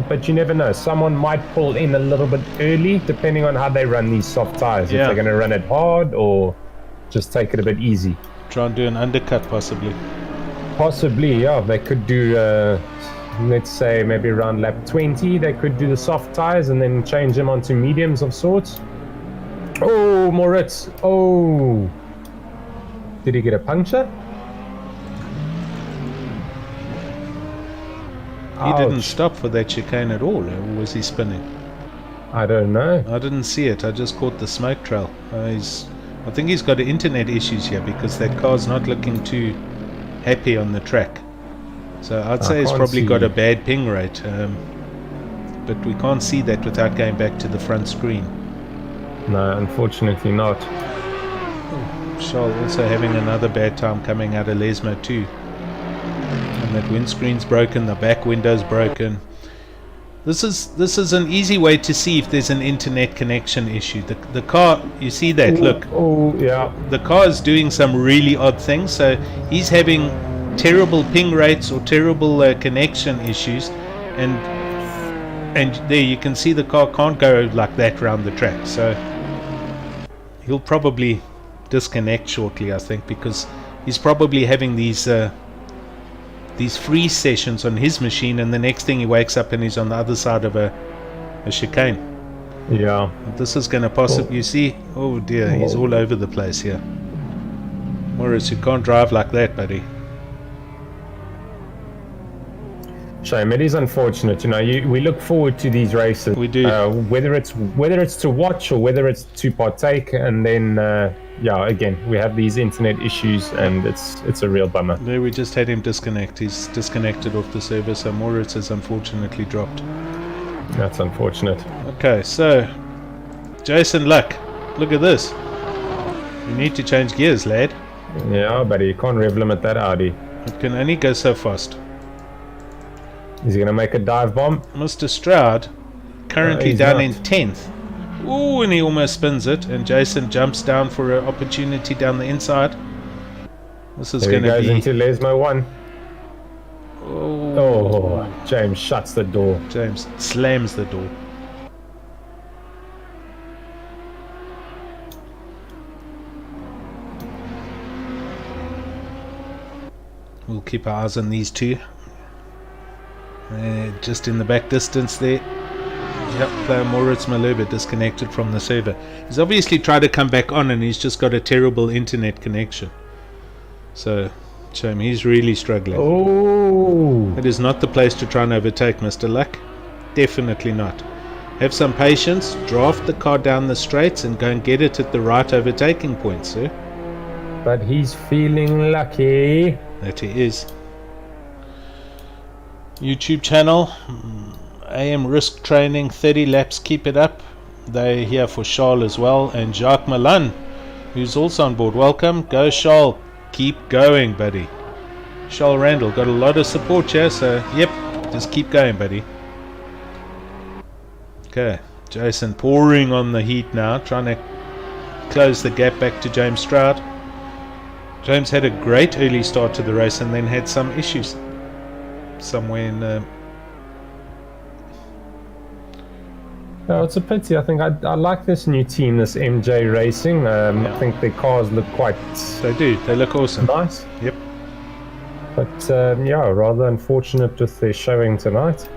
But you never know. Someone might pull in a little bit early, depending on how they run these soft tires. Yeah. If they're going to run it hard or just take it a bit easy. Try and do an undercut, possibly. Possibly, yeah. They could do, let's say, maybe around lap 20. They could do the soft tires and then change them onto mediums of sorts. Oh, Moritz. Oh. Did he get a puncture? He didn't Ouch. stop for that chicane at all, or was he spinning? I don't know. I didn't see it. I just caught the smoke trail. I think he's got internet issues here because that car's not looking too happy on the track. So I'd say he's probably got a bad ping rate. But we can't see that without going back to the front screen. No, unfortunately not. Charles also having another bad time coming out of Lesmo too. And that windscreen's broken, the back window's broken. This is an easy way to see if there's an internet connection issue. The car, you see that, look. Oh, yeah. The car is doing some really odd things. So he's having terrible ping rates or terrible connection issues. And there you can see the car can't go like that around the track. So he'll probably disconnect shortly, I think, because he's probably having these freeze sessions on his machine, and the next thing he wakes up and he's on the other side of a chicane. Yeah. This is going to possibly, you see, oh dear, he's all over the place here. Morris, you can't drive like that, buddy. Shame, it is unfortunate. You know, we look forward to these races. We do. Whether it's to watch or whether it's to partake, and then yeah, again we have these internet issues, and it's a real bummer. There, we just had him disconnect. He's disconnected off the server, so Moritz has unfortunately dropped. That's unfortunate. Okay, so Jason Luck, look at this. You need to change gears, lad. Yeah, but you can't rev limit that Audi. It can only go so fast. Is he going to make a dive bomb? Mr. Stroud, currently he's down not. in 10th. Ooh, and he almost spins it, and Jason jumps down for an opportunity down the inside. This is There going he to goes be... into Lesmo 1. Oh, Oh, James shuts the door. James slams the door. We'll keep our eyes on these two. Just in the back distance there. Yep, player Moritz Malherbe disconnected from the server. He's obviously tried to come back on and he's just got a terrible internet connection. So, shame, he's really struggling. Oh, It is not the place to try and overtake, Mr. Luck. Definitely not. Have some patience, draft the car down the straights and go and get it at the right overtaking point, sir. but he's feeling lucky. That he is. YouTube channel, AM Risk Training, 30 laps, keep it up. They're here for Charles as well, and Jacques Milan, who's also on board. Welcome. Go Charles, keep going, buddy. Charles Randall got a lot of support here, so yep, just keep going, buddy. Okay, Jason pouring on the heat now, trying to close the gap back to James Stroud. James had a great early start to the race and then had some issues somewhere in No, it's a pity. I think I like this new team, this MJ Racing. I think their cars look quite They do, they look awesome. nice. Yep. But yeah, rather unfortunate with their showing tonight.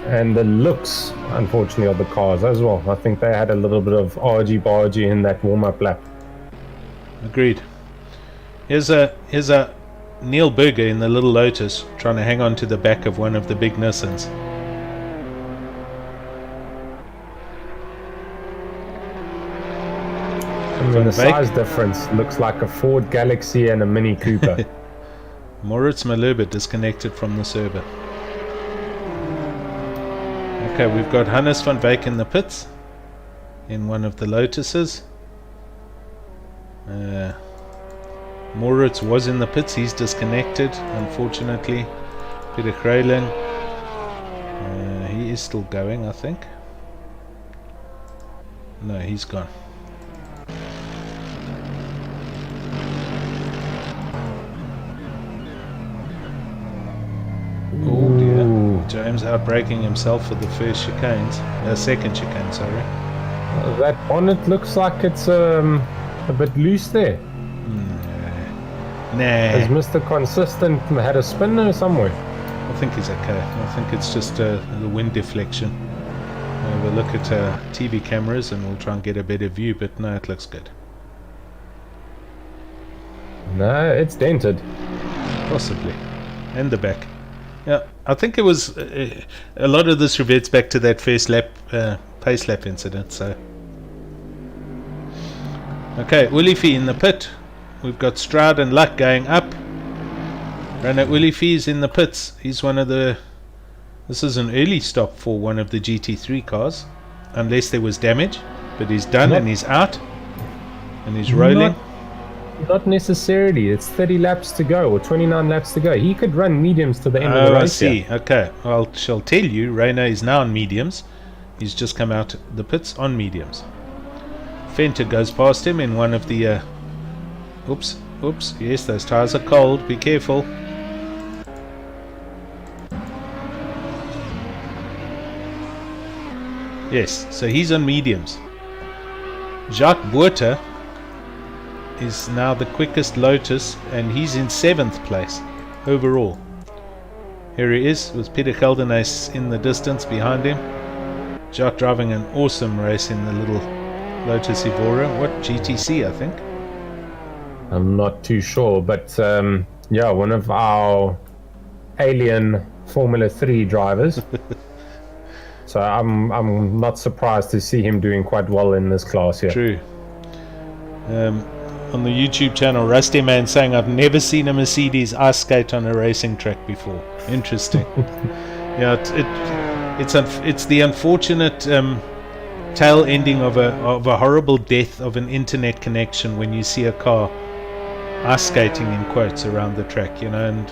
And the looks, unfortunately, of the cars as well. I think they had a little bit of argy-bargy in that warm-up lap. Agreed. Here's a Neil Berger in the little Lotus trying to hang on to the back of one of the big Nissans. I mean, the size difference looks like a Ford Galaxy and a Mini Cooper. Moritz Malherbe disconnected from the server. Okay, we've got Hannes van Wyk in the pits in one of the Lotuses. Moritz was in the pits, he's disconnected, unfortunately. Peter Krelin, he is still going, I think. No, he's gone. Oh dear. Ooh. James outbraking himself for the first chicanes. Second chicane, sorry. That bonnet looks like it's a bit loose there. Has Nah, Mr. Consistent had a spinner somewhere? I think he's okay. I think it's just the wind deflection. We'll look at TV cameras and we'll try and get a better view, but no, it looks good. No, it's dented. Possibly. And the back. Yeah, I think it was a lot of this reverts back to that first lap pace lap incident. So, okay, Ulifi in the pit. We've got Stroud and Luck going up. Renault Ulifi is in the pits. He's one of the. This is an early stop for one of the GT3 cars, unless there was damage. But he's done and he's out, and he's rolling. Not necessarily. It's 30 laps to go or 29 laps to go. He could run mediums to the end of the race. I see. Here. Okay. Well, I shall tell you, Renault is now on mediums. He's just come out the pits on mediums. Fenter goes past him in one of the... Oops. Yes, those tyres are cold. Be careful. Yes, so he's on mediums. Jacques Buerta is now the quickest Lotus, and he's in 7th place overall. Here he is with Peter Geldenhuys in the distance behind him. Jacques driving an awesome race in the little Lotus Evora. What, GTC, I think? I'm not too sure, but yeah, one of our alien Formula 3 drivers. So I'm not surprised to see him doing quite well in this class here. True. On the YouTube channel, Rusty Man saying, I've never seen a Mercedes ice skate on a racing track before. Interesting. Yeah, it's the unfortunate tail ending of a horrible death of an internet connection when you see a car ice skating in quotes around the track, and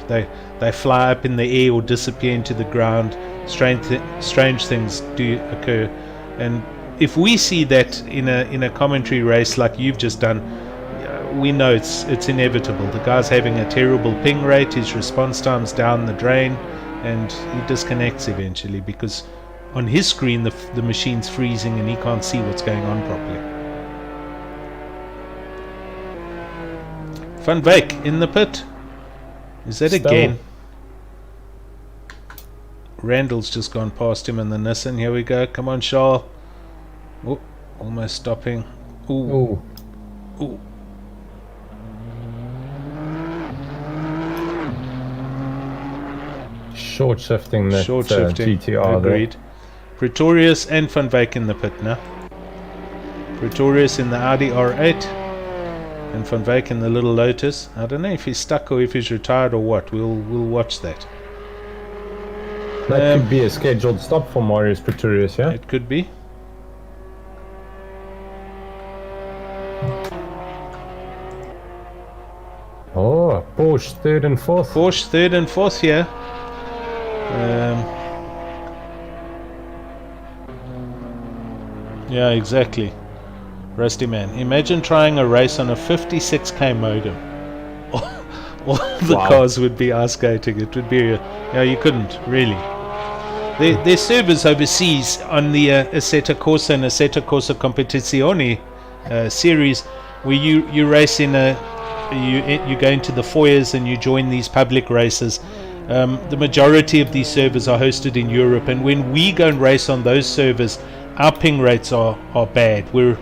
they fly up in the air or disappear into the ground. Strange things do occur, and if we see that in a commentary race like you've just done, we know it's inevitable. The guy's having a terrible ping rate, his response time's down the drain, and he disconnects eventually because on his screen the machine's freezing and he can't see what's going on properly. Van Wyk in the pit. Is that Still. again? Randall's just gone past him in the Nissan. Here we go. Come on, Charles. Oh, almost stopping. Ooh. Ooh. Short shifting that GTR. Agreed. There. Pretorius and Van Wyk in the pit now. Pretorius in the Audi R8 and Van Wyk in the little Lotus. I don't know if he's stuck or if he's retired or what. We'll watch that. That could be a scheduled stop for Marius Pretorius, yeah? It could be. Oh, Porsche 3rd and 4th. Porsche 3rd and 4th here. Yeah, exactly. Rusty Man. Imagine trying a race on a 56k modem. All the cars would be ice skating. It would be... you couldn't, really. There's servers overseas on the Assetto Corsa and Assetto Corsa Competizione series where you race in you go into the foyers and you join these public races. The majority of these servers are hosted in Europe, and when we go and race on those servers, our ping rates are bad. We're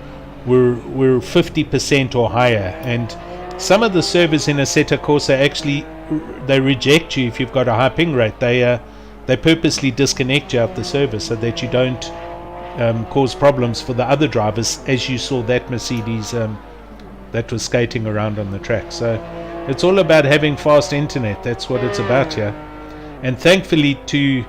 50% or higher, and some of the servers in Assetto Corsa actually they reject you if you've got a high ping rate. They purposely disconnect you out the server so that you don't cause problems for the other drivers, as you saw that Mercedes that was skating around on the track. So it's all about having fast internet. That's what it's about here. And thankfully to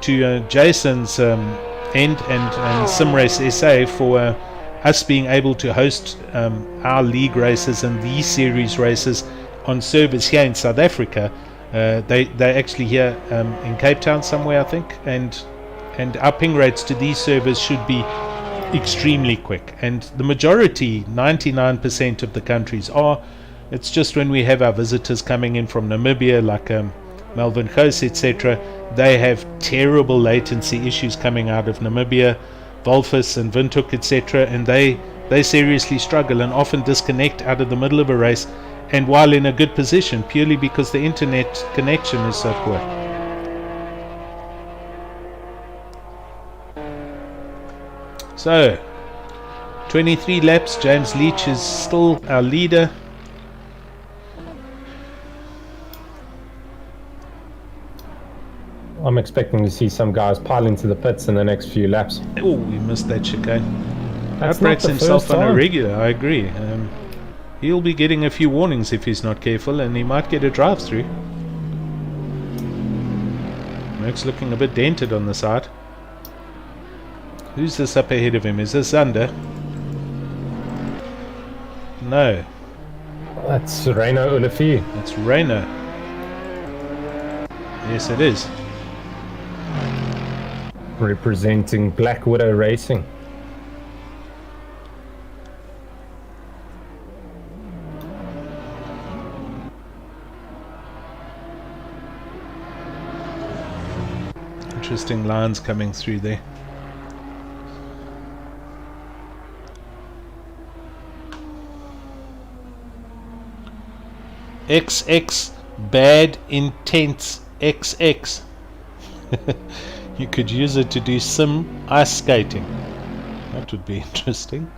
Jason's end and SimRace SA for us being able to host our league races and these series races on servers here in South Africa. They're actually here in Cape Town somewhere, I think, and our ping rates to these servers should be extremely quick, and the majority, 99% of the countries are. It's just when we have our visitors coming in from Namibia, like Melvin Khoes, etc., they have terrible latency issues coming out of Namibia, Walvis and Windhoek, etc., and they seriously struggle and often disconnect out of the middle of a race, and while in a good position, purely because the internet connection is so poor. So 23 laps. James Leach is still our leader. expecting to see some guys pile into the pits in the next few laps. Oh, we missed that chicane. That's Outbreaks not the himself first on a time. regular, I agree. He'll be getting a few warnings if he's not careful, and he might get a drive-through. Merck's looking a bit dented on the side. Who's this up ahead of him? Is this under? No, That's Reino Olivier. it's Reino. Yes, it is. Representing Black Widow Racing. Interesting lines coming through there. XX bad intense XX. You could use it to do sim ice skating. That would be interesting.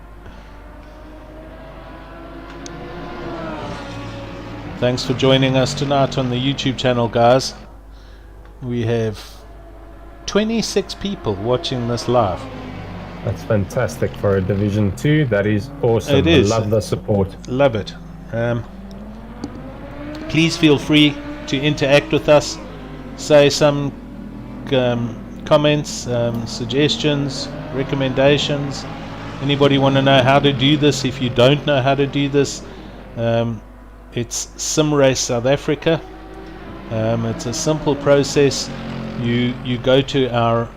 Thanks for joining us tonight on the YouTube channel, guys. We have 26 people watching this live. That's fantastic for a Division 2. That is awesome. It is. I love the support. Love it. Please feel free to interact with us. Say some comments, suggestions, recommendations. Anybody want to know how to do this? If you don't know how to do this, it's SimRace South Africa. It's a simple process. You go to our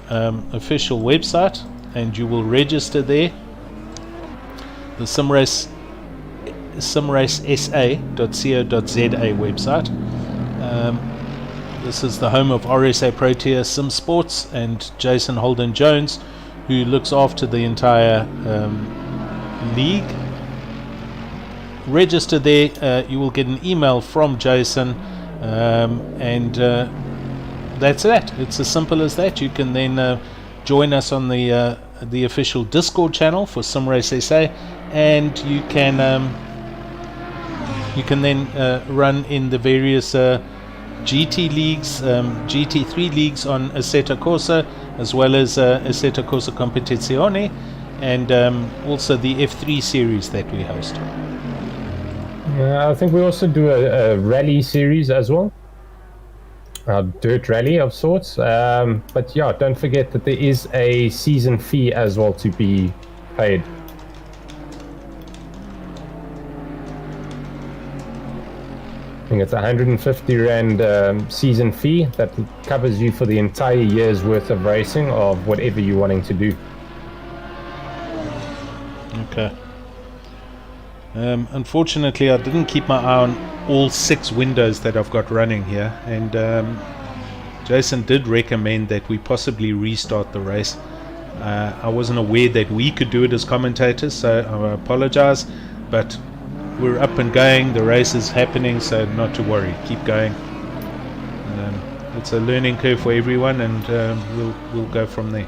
official website and you will register there. The simracesa.co.za website. This is the home of RSA Protea Sim Sports and Jason Holden Jones, who looks after the entire league. Register there. You will get an email from Jason, and that's it. It's as simple as that. You can then join us on the official Discord channel for SimRace SA, and you can then run in the various GT leagues, GT3 leagues on Assetto Corsa, as well as Assetto Corsa Competizione, and also the F3 series that we host. I think we also do a rally series as well. A dirt rally of sorts. But yeah, don't forget that there is a season fee as well to be paid. I think it's 150 Rand season fee that covers you for the entire year's worth of racing of whatever you're wanting to do. Okay. Unfortunately, I didn't keep my eye on all 6 windows that I've got running here, and Jason did recommend that we possibly restart the race. I wasn't aware that we could do it as commentators, so I apologize, but we're up and going, the race is happening, so not to worry, keep going. It's a learning curve for everyone, and we'll go from there.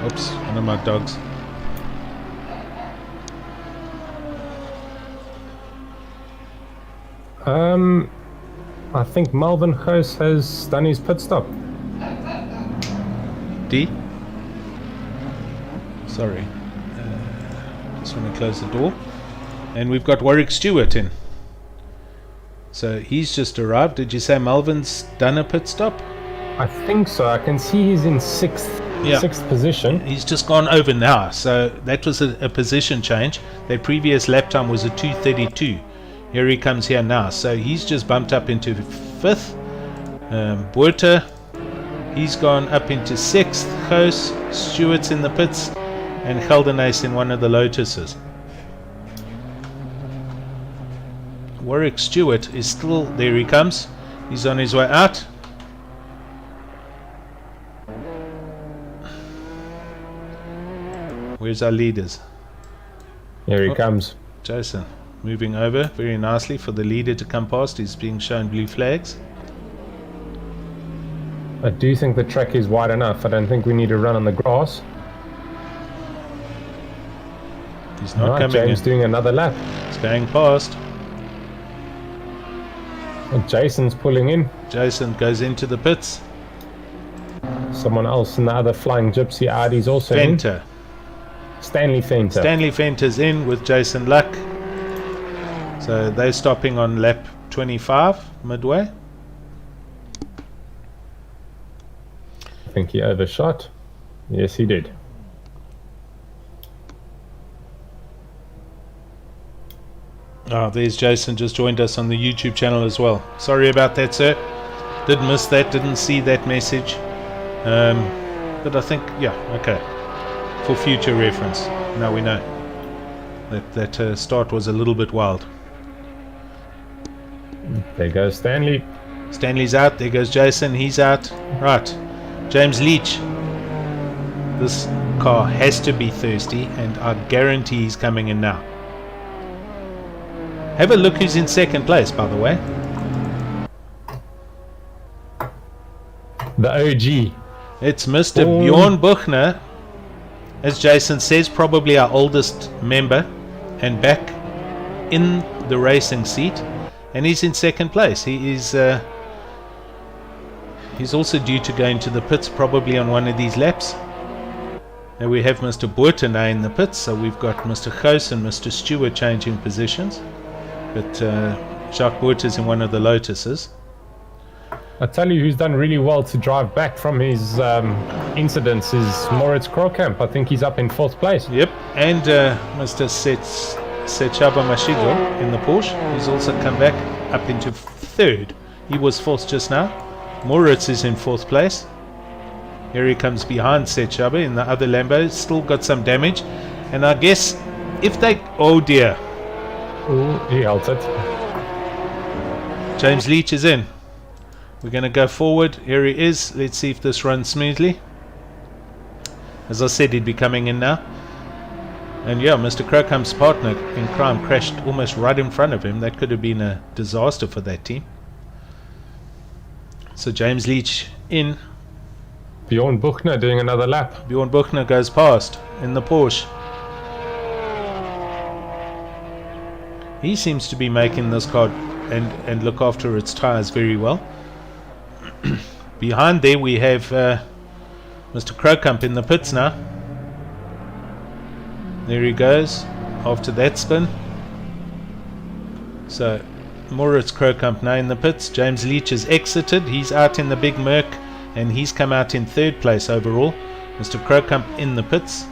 Oops, one of my dogs. I think Melvin Goos has done his pit stop. D? Sorry. Just want to close the door. And we've got Warwick Stewart in. So he's just arrived. Did you say Melvin's done a pit stop? I think so. I can see he's in sixth position. He's just gone over now. So that was a position change. Their previous lap time was a 2:32. Here he comes here now. So he's just bumped up into 5th. Buerta, he's gone up into 6th. Goos, Stewart's in the pits, and Geldenhuys in one of the Lotuses. Warwick Stewart is still, there he comes. He's on his way out. Where's our leaders? Here he comes. Jason, moving over very nicely for the leader to come past. He's being shown blue flags. I do think the track is wide enough. I don't think we need to run on the grass. He's not coming James in. doing another lap. It's going past. Well, Jason's pulling in. Jason goes into the pits. Someone else in the other flying gypsy Audi's also Fenter. in. Stanley Fenter. Stanley Fenter's in with Jason Luck. So they're stopping on lap 25 midway. I think he overshot. Yes, he did. Oh, there's Jason, just joined us on the YouTube channel as well. Sorry about that, sir. Did miss that, didn't see that message. But I think, yeah, okay. For future reference. Now we know that start was a little bit wild. There goes Stanley. Stanley's out. There goes Jason. He's out. Right. James Leach. This car has to be thirsty, and I guarantee he's coming in now. Have a look who's in second place, by the way. The OG. It's Mr. Bjorn Buchner. As Jason says, probably our oldest member, and back in the racing seat, and he's in second place. He is he's also due to go into the pits probably on one of these laps. Now we have Mr. Buerter now in the pits, so we've got Mr. Goos and Mr. Stewart changing positions, but Jacques Buerter's in one of the Lotuses. I tell you who's done really well to drive back from his incidents is Moritz Krokamp. I think he's up in 4th place. Yep, and Mr. Sechaba Mashigo in the Porsche. He's also come back up into 3rd. He was 4th just now. Moritz is in 4th place. Here he comes behind Sechaba in the other Lambo. Still got some damage. And I guess if they... Oh dear. Ooh, he held it. James Leach is in. We're going to go forward. Here he is. Let's see if this runs smoothly. As I said, he'd be coming in now. And yeah, Mr. Krokamp's partner in crime crashed almost right in front of him. That could have been a disaster for that team. So James Leach in. Bjorn Buchner doing another lap. Bjorn Buchner goes past in the Porsche. He seems to be making this car and look after its tyres very well. Behind there we have Mr. Krokamp in the pits now. There he goes after that spin. So Moritz Krokamp now in the pits. James Leach has exited. He's out in the big Merc and he's come out in 3rd place overall. Mr. Krokamp in the pits.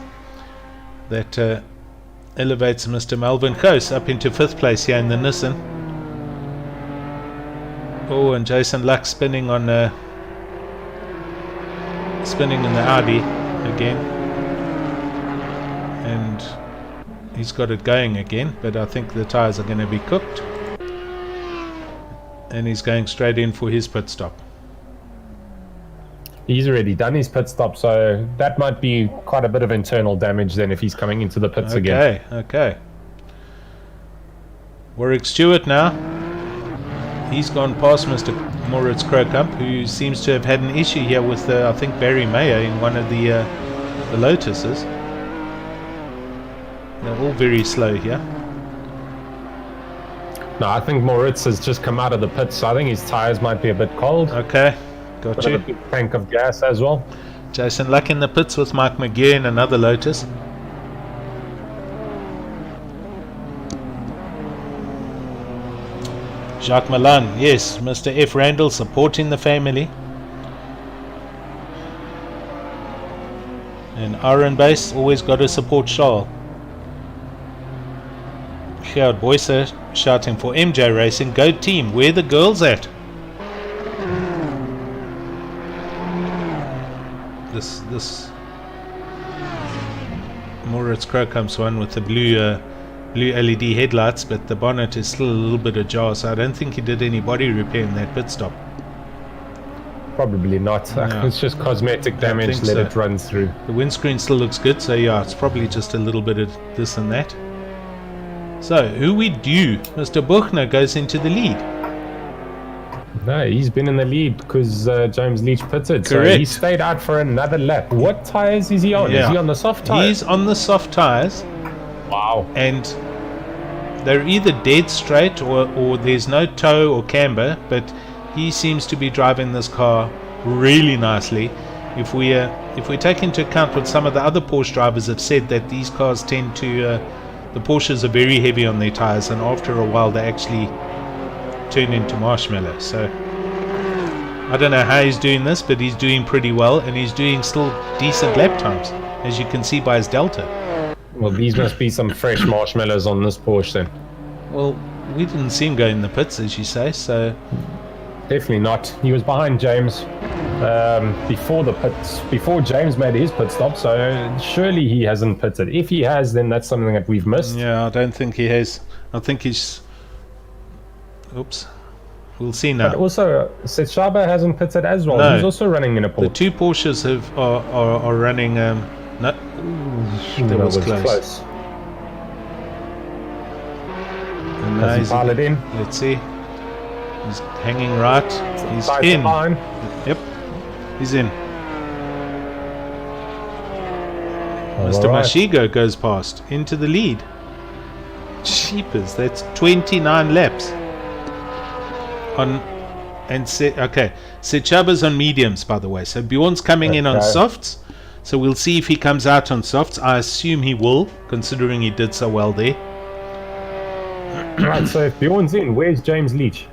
That elevates Mr. Melvin Goos up into 5th place here in the Nissan. Oh, and Jason Luck spinning on spinning in the Audi again, and he's got it going again, but I think the tyres are going to be cooked, and he's going straight in for his pit stop. He's already done his pit stop, so that might be quite a bit of internal damage then if he's coming into the pits again. Okay. Warwick Stewart now. He's gone past Mr. Moritz Krokamp, who seems to have had an issue here with, I think, Barry Mayer in one of the Lotuses. They're all very slow here. No, I think Moritz has just come out of the pits, so I think his tyres might be a bit cold. Okay, got you. A big tank of gas as well. Jason Luck in the pits with Mike McGee in another Lotus. Jacques Milan, yes, Mr. F. Randall supporting the family. And Iron Base, always got to support Charles. Gerard Boyser shouting for MJ Racing, go team, where the girls at? This Moritz Krokamp's one with the blue LED headlights, but the bonnet is still a little bit ajar, so I don't think he did any body repair in that pit stop. Probably not. No. It's just cosmetic damage, let it run through. The windscreen still looks good, so yeah, it's probably just a little bit of this and that. So, who we do? Mr. Buchner goes into the lead. No, he's been in the lead because James Leach pitted. Correct. So he stayed out for another lap. What tyres is he on? Yeah. Is he on the soft tyres? He's on the soft tyres. Wow. And they're either dead straight or there's no toe or camber, but he seems to be driving this car really nicely. If we take into account what some of the other Porsche drivers have said, that these cars tend to the Porsches are very heavy on their tires, and after a while they actually turn into marshmallow. So I don't know how he's doing this, but he's doing pretty well, and he's doing still decent lap times, as you can see by his delta. Well, these must be some fresh marshmallows on this Porsche then. Well, we didn't see him go in the pits, as you say, so Definitely not. He was behind James before the pits, before James made his pit stop, so surely he hasn't pitted. If he has, then that's something that we've missed. yeah, I don't think he has. I think he's... Oops. We'll see now. But also, Sechaba hasn't pitted as well. No. He's also running in a The Porsche. two Porsches are running... no, that was close. And now Does he he's pile it in? Let's see. He's hanging right. He's Ties in. the line. Yep. He's in. All Mr. right. Mashigo goes past into the lead. Cheapers. That's 29 laps. Okay. Sechaba's on mediums, by the way. So Bjorn's coming in on softs. So we'll see if he comes out on softs. I assume he will, considering he did so well there. Right, so if Bjorn's in, where's James Leach?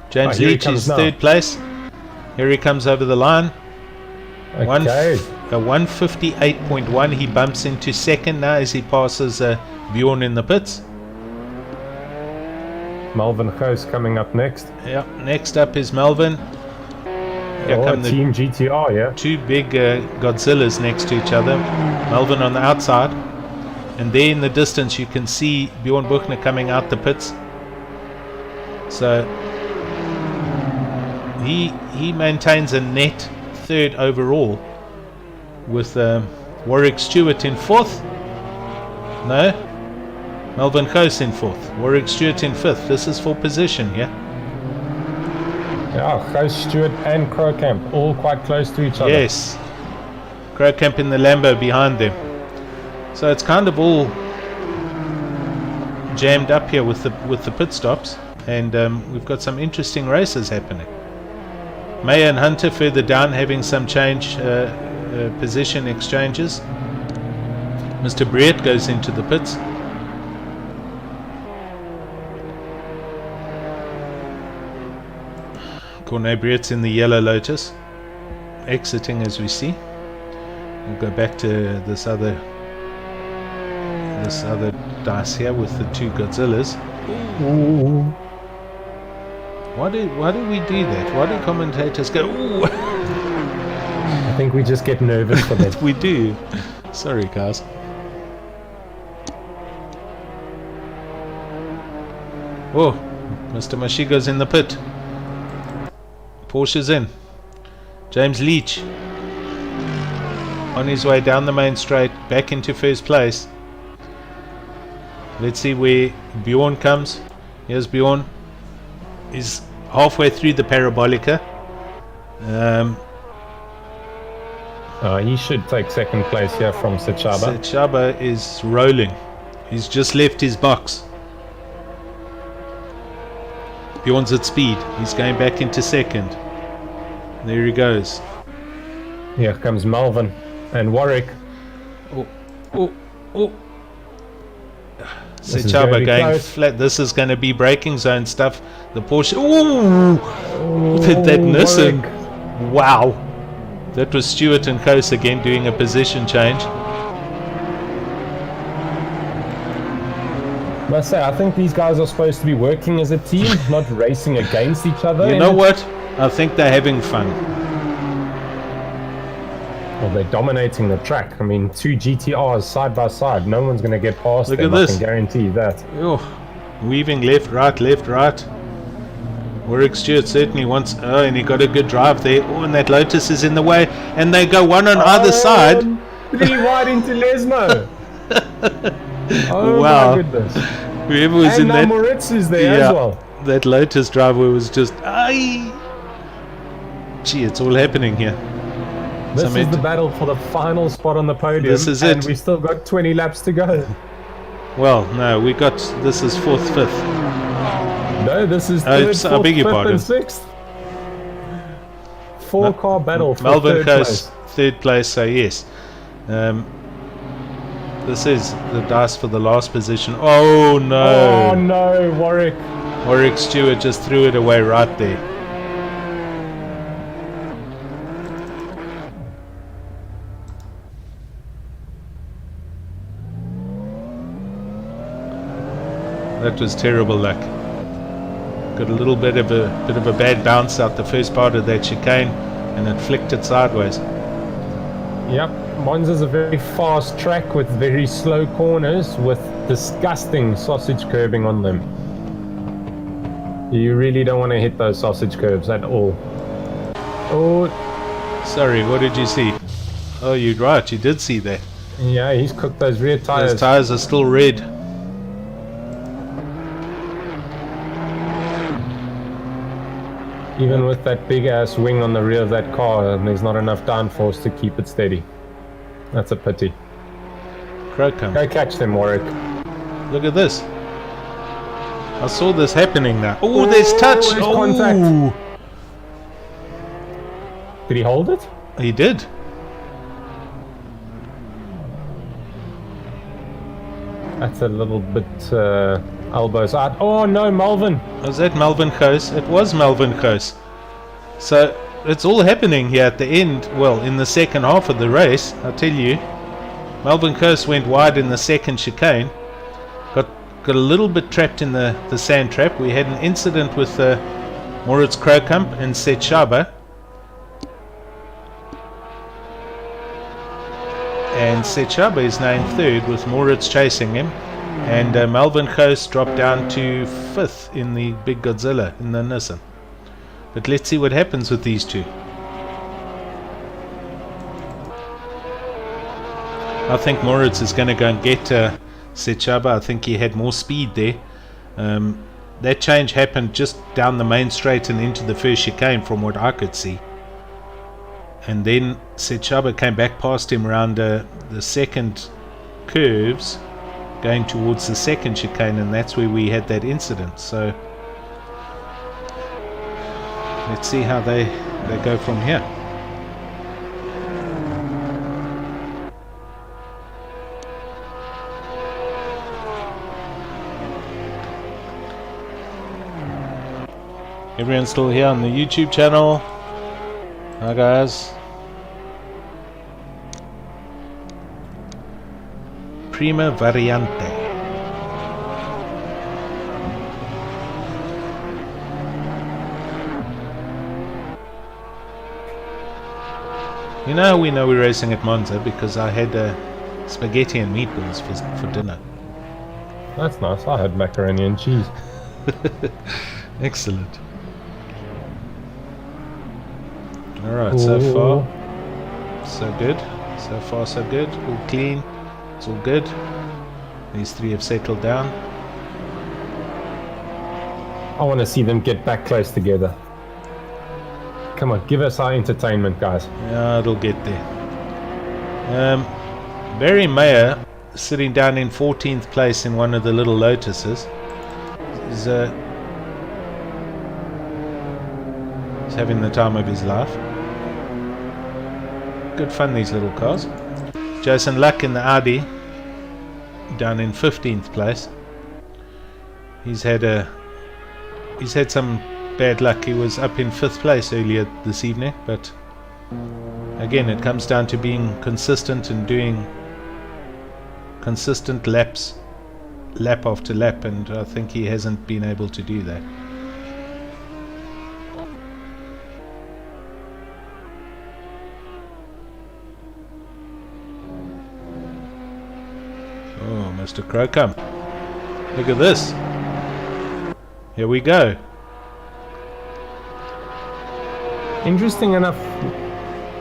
James here he Leach comes is now. third place. Here he comes over the line. Okay. A 158.1. He bumps into second now as he passes Bjorn in the pits. Melvin Goes coming up next. Yeah. Next up is Melvin. Here come the Team GTR, yeah. two big Godzillas next to each other. Melvin on the outside. And there in the distance you can see Bjorn Buchner coming out the pits. So he maintains a net third overall, with Warwick Stewart in fourth. No, Melvin Goes in fourth. Warwick Stewart in fifth. This is for position here. Yeah, Goes, Stewart and Crowcamp all quite close to each other. Yes, Crowcamp in the Lambo behind them. So it's kind of all jammed up here with the pit stops, and we've got some interesting races happening. Mayer and Hunter further down having some change position exchanges. Mr. Breert goes into the pits. Corne Breert's in the yellow Lotus, exiting as we see. We'll go back to this other dice here with the two Godzillas. Ooh. Why do we do that? Why do commentators go, ooh? I think we just get nervous for that. We do. Sorry, guys. Oh, Mr. Mashigo's in the pit. Porsche's in. James Leach on his way down the main straight, back into first place. Let's see where Bjorn comes. Here's Bjorn. He's halfway through the Parabolica. He should take second place here from Sechaba. Sechaba is rolling. He's just left his box. Bjorn's at speed. He's going back into second. There he goes. Here comes Melvin and Warwick. Oh. Sechaba going close. flat. This is going to be braking zone stuff. The Porsche. Ooh! Did that miss him? Wow. That was Stewart and Coase again doing a position change. Must say, I think these guys are supposed to be working as a team, not racing against each other. You know what? I think they're having fun. Well, they're dominating the track. I mean, two GTRs side by side. No one's going to get past Look them. at this. I can guarantee you that. Oh, weaving left, right. Warwick Stewart certainly wants... Oh, and he got a good drive there. Oh, and that Lotus is in the way. And they go one on either side. 3 wide into Lesmo. Oh, wow. my goodness. Whoever was And in that... Moritz is there as well. That Lotus driver was just... Gee, it's all happening here. This is the battle for the final spot on the podium. This is and it. we've still got 20 laps to go. Well, no, we got, this is 4th, 5th. No, this is Oh, 3rd, it's- I 4th, beg your 5th, pardon. and 6th. 4-car battle for Melbourne 3rd Coast, place. 3rd place, so yes. This is the dice for the last position. Oh no! Oh no, Warwick. Warwick Stewart just threw it away right there. That was terrible luck. Got a little bit of a bad bounce out the first part of that chicane, and it flicked it sideways. Yep, Monza's a very fast track with very slow corners with disgusting sausage curbing on them. You really don't want to hit those sausage curbs at all. Oh, Sorry, what did you see? Oh, you're right, you did see that. yeah, he's cooked those rear tires. Those tires are still red. Even with that big ass wing on the rear of that car, there's not enough downforce to keep it steady. That's a pity. Crocombe. Go catch them, Warwick. Look at this. I saw this happening now. Oh, there's touch. there's Oh, contact. Did he hold it? he did. That's a little bit elbows out. Oh no, Melvin. Was that Melvin Coase? It was Melvin Coase. So it's all happening here at the end. Well, in the second half of the race, I tell you, Melvin Coase went wide in the second chicane. Got a little bit trapped in the sand trap. We had an incident with Moritz Krokkamp and Seth Schaber. And Seth Schaber is now in 3rd with Moritz chasing him. And Melvin Coase dropped down to 5th in the Big Godzilla in the Nissan. But let's see what happens with these two. I think Moritz is going to go and get Seth Schaber. I think he had more speed there. That change happened just down the main straight and into the first chicane from what I could see. And then Seth Schaber came back past him around the second curves going towards the second chicane, and that's where we had that incident. So let's see how they go from here. Everyone's still here on the YouTube channel. Hi guys. Prima Variante. You know how we know we're racing at Monza? Because I had spaghetti and meatballs for dinner. That's nice. I had macaroni and cheese. Excellent. Alright, so far so good. So far so good. All clean. It's all good. These three have settled down. I want to see them get back close together. Come on, give us our entertainment, guys. Yeah, it'll get there. Barry Mayer, sitting down in 14th place in one of the little Lotuses, is he's having the time of his life. Good fun, these little cars. Jason Luck in the Audi, down in 15th place. He's had some bad luck. He was up in 5th place earlier this evening, but again it comes down to being consistent and doing consistent laps, lap after lap, and I think he hasn't been able to do that. Oh, Mr. Krokkamp. Look at this. Here we go. Interesting enough,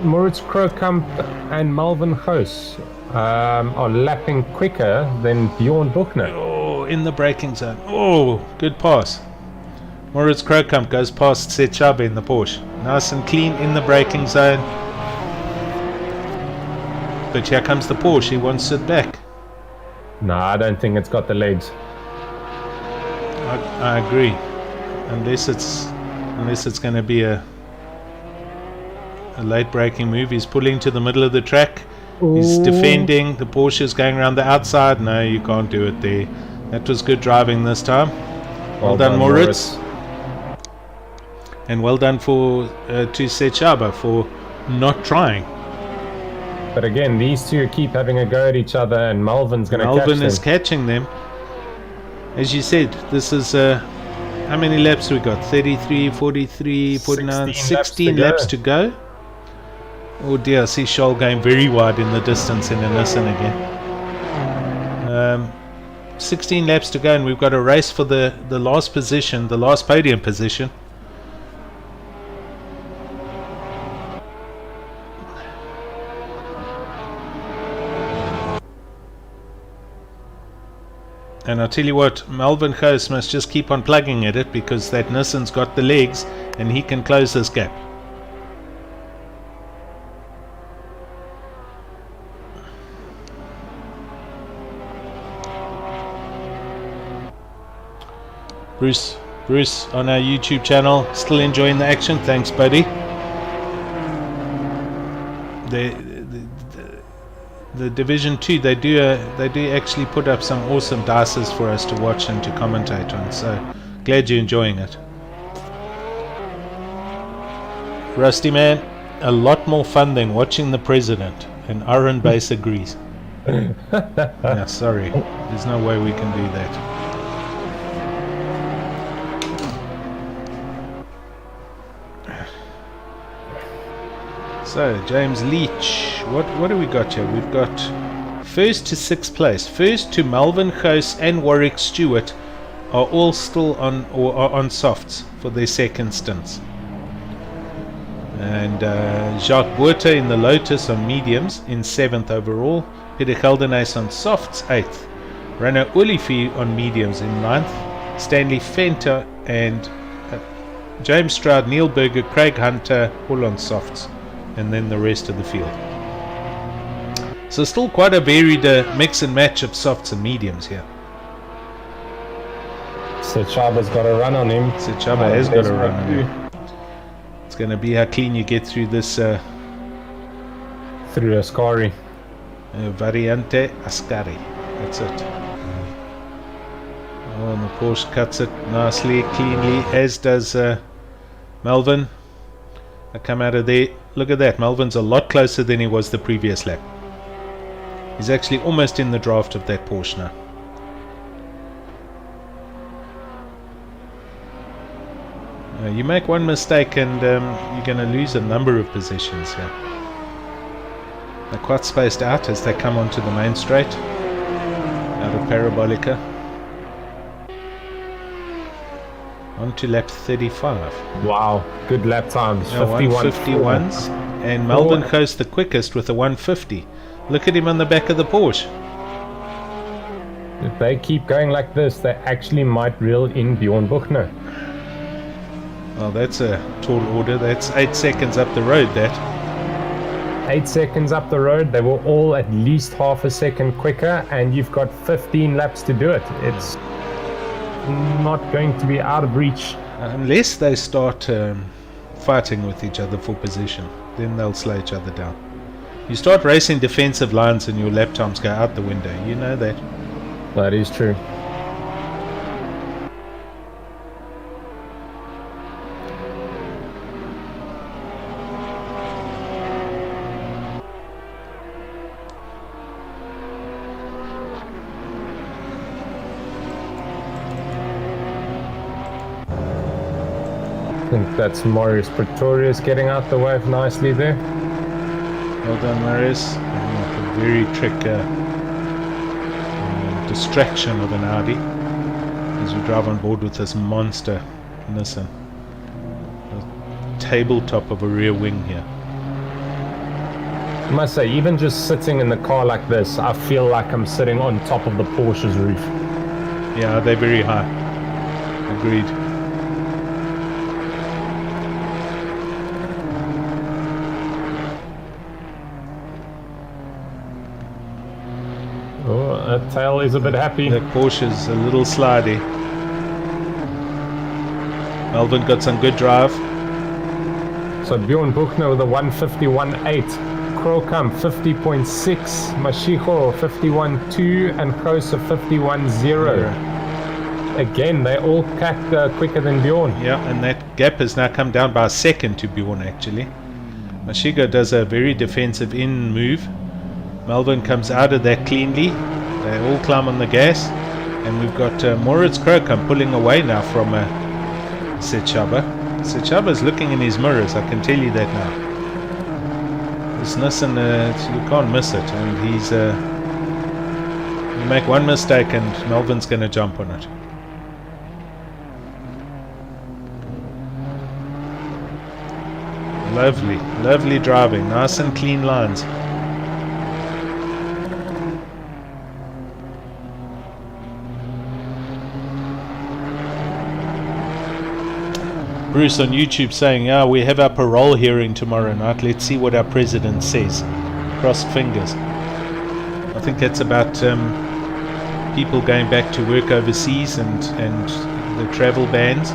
Moritz Krokkamp and Melvin Goos are lapping quicker than Bjorn Buchner. Oh, in the braking zone. Oh, good pass. Moritz Krokkamp goes past Seth Schaber in the Porsche. Nice and clean in the braking zone. But here comes the Porsche. He wants it back. No, I don't think it's got the legs. I agree. Unless it's going to be a late braking move. He's pulling to the middle of the track. He's defending. The Porsche is going around the outside. No, you can't do it there. That was good driving this time. Well done, Moritz. And well done to Sechaba for not trying. But again, these two keep having a go at each other, and Melvin's going to catch them. Melvin is catching them. As you said, this is how many laps we got? 33, 43, 49, 16 laps to go. Oh dear, I see Scholl going very wide in the distance in a Nissan again. 16 laps to go, and we've got a race for the last position, the last podium position. And I'll tell you what, Melvin Goes must just keep on plugging at it, because that Nissan's got the legs and he can close this gap. Bruce on our YouTube channel, still enjoying the action. Thanks, buddy. The Division 2, they do actually put up some awesome dices for us to watch and to commentate on, so glad you're enjoying it. Rusty man, a lot more fun than watching the president, and Iron Base agrees. No, sorry, there's no way we can do that. So, James Leach, what do we got here? We've got first to sixth place. First to Melvin Goes and Warwick Stewart are all still on on softs for their second stints. And Jacques Buerta in the Lotus on mediums in 7th overall. Peter Geldenhuys on softs 8th. Rana Olifi on mediums in 9th. Stanley Fenter and James Stroud, Neil Berger, Craig Hunter all on softs. And then the rest of the field. So still quite a varied mix and match of softs and mediums here. Sechaba's got a run on him. Sechaba has got a run on him. It's going to be how clean you get through this through Ascari. Variante Ascari. That's it. Oh, and the Porsche cuts it nicely, cleanly, as does Melvin. I come out of there. Look at that. Melvin's a lot closer than he was the previous lap. He's actually almost in the draft of that Porsche now. You make one mistake and you're going to lose a number of positions here. They're quite spaced out as they come onto the main straight out of Parabolica. On to lap 35. Wow, good lap times. 151s. And Melvin Goes the quickest with a 150. Look at him on the back of the Porsche. If they keep going like this, they actually might reel in Bjorn Buchner. Well, that's a tall order. That's 8 seconds up the road, that. 8 seconds up the road. They were all at least half a second quicker, and you've got 15 laps to do it. It's not going to be out of reach. Unless they start fighting with each other for position, then they'll slow each other down. You start racing defensive lines and your lap times go out the window. You know that. That is true. I think that's Marius Pretorius getting out the way nicely there. Well done, Marius. A very trick distraction of an Audi as we drive on board with this monster Nissan. A tabletop of a rear wing here. I must say, even just sitting in the car like this, I feel like I'm sitting on top of the Porsche's roof. Yeah, they're very high. Agreed. Oh, that tail is a bit happy. The Porsche's a little slidey. Melvin got some good drive. So Bjorn Buchner with a 151.8, Krokam 50.6, Mashiho 51.2, and Kosa 51.0. Again, they all packed quicker than Bjorn. Yeah, and that gap has now come down by a second to Bjorn actually. Mashigo does a very defensive in move. Melvin comes out of that cleanly. They all climb on the gas. And we've got Moritz Krokam pulling away now from Sechaba. Sechaba's looking in his mirrors, I can tell you that now. This Nissan, you can't miss it. And he's... you make one mistake and Melvin's going to jump on it. Lovely, lovely driving, nice and clean lines. Bruce on YouTube saying, yeah, we have our parole hearing tomorrow night. Let's see what our president says. Cross fingers. I think that's about people going back to work overseas and the travel bans.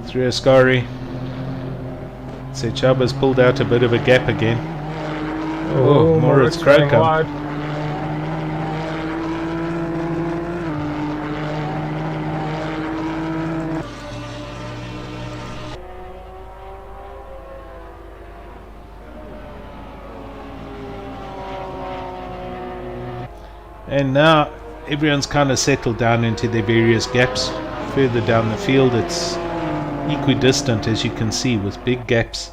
Through Ascari. Sechaba's pulled out a bit of a gap again. Oh, Moritz Krokam. And now everyone's kind of settled down into their various gaps. Further down the field it's equidistant, as you can see, with big gaps.